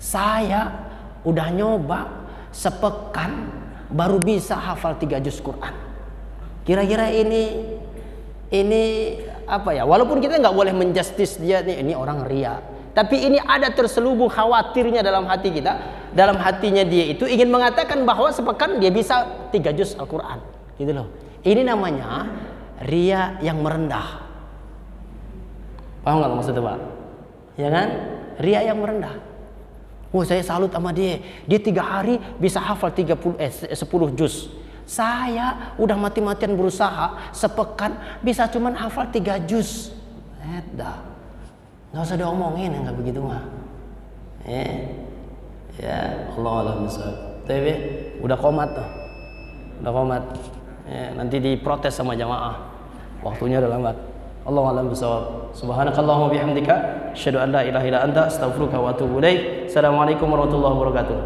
Saya udah nyoba sepekan baru bisa hafal 3 juz Quran. Kira-kira ini apa ya? Walaupun kita nggak boleh menjustis dia nih, ini orang ria. Tapi ini ada terselubung khawatirnya dalam hati kita. Dalam hatinya dia itu ingin mengatakan bahwa sepekan dia bisa 3 juz Al-Quran. Gitu loh. Ini namanya ria yang merendah. Paham nggak maksudnya Pak? Ya kan? Ria yang merendah. Oh saya salut sama dia. Dia 3 hari bisa hafal 10 juz. Saya udah mati-matian berusaha sepekan bisa cuman hafal 3 juz. Dah. Nggak usah diomongin yang nggak begitu mah. Ya Allah alam bisawab. Tapi udah komat tuh. Udah komat. Nanti diprotes sama jamaah. Waktunya udah lambat. Allah alam bisawab. Subhanakallahumma bihamdika asyhadu an la ilaha illa anta astaghfiruka wa atubu ilaik. Assalamualaikum warahmatullahi wabarakatuh.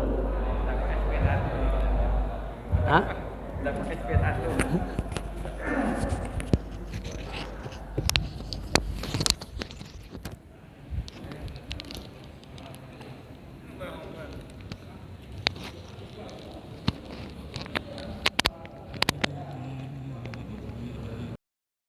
Hah?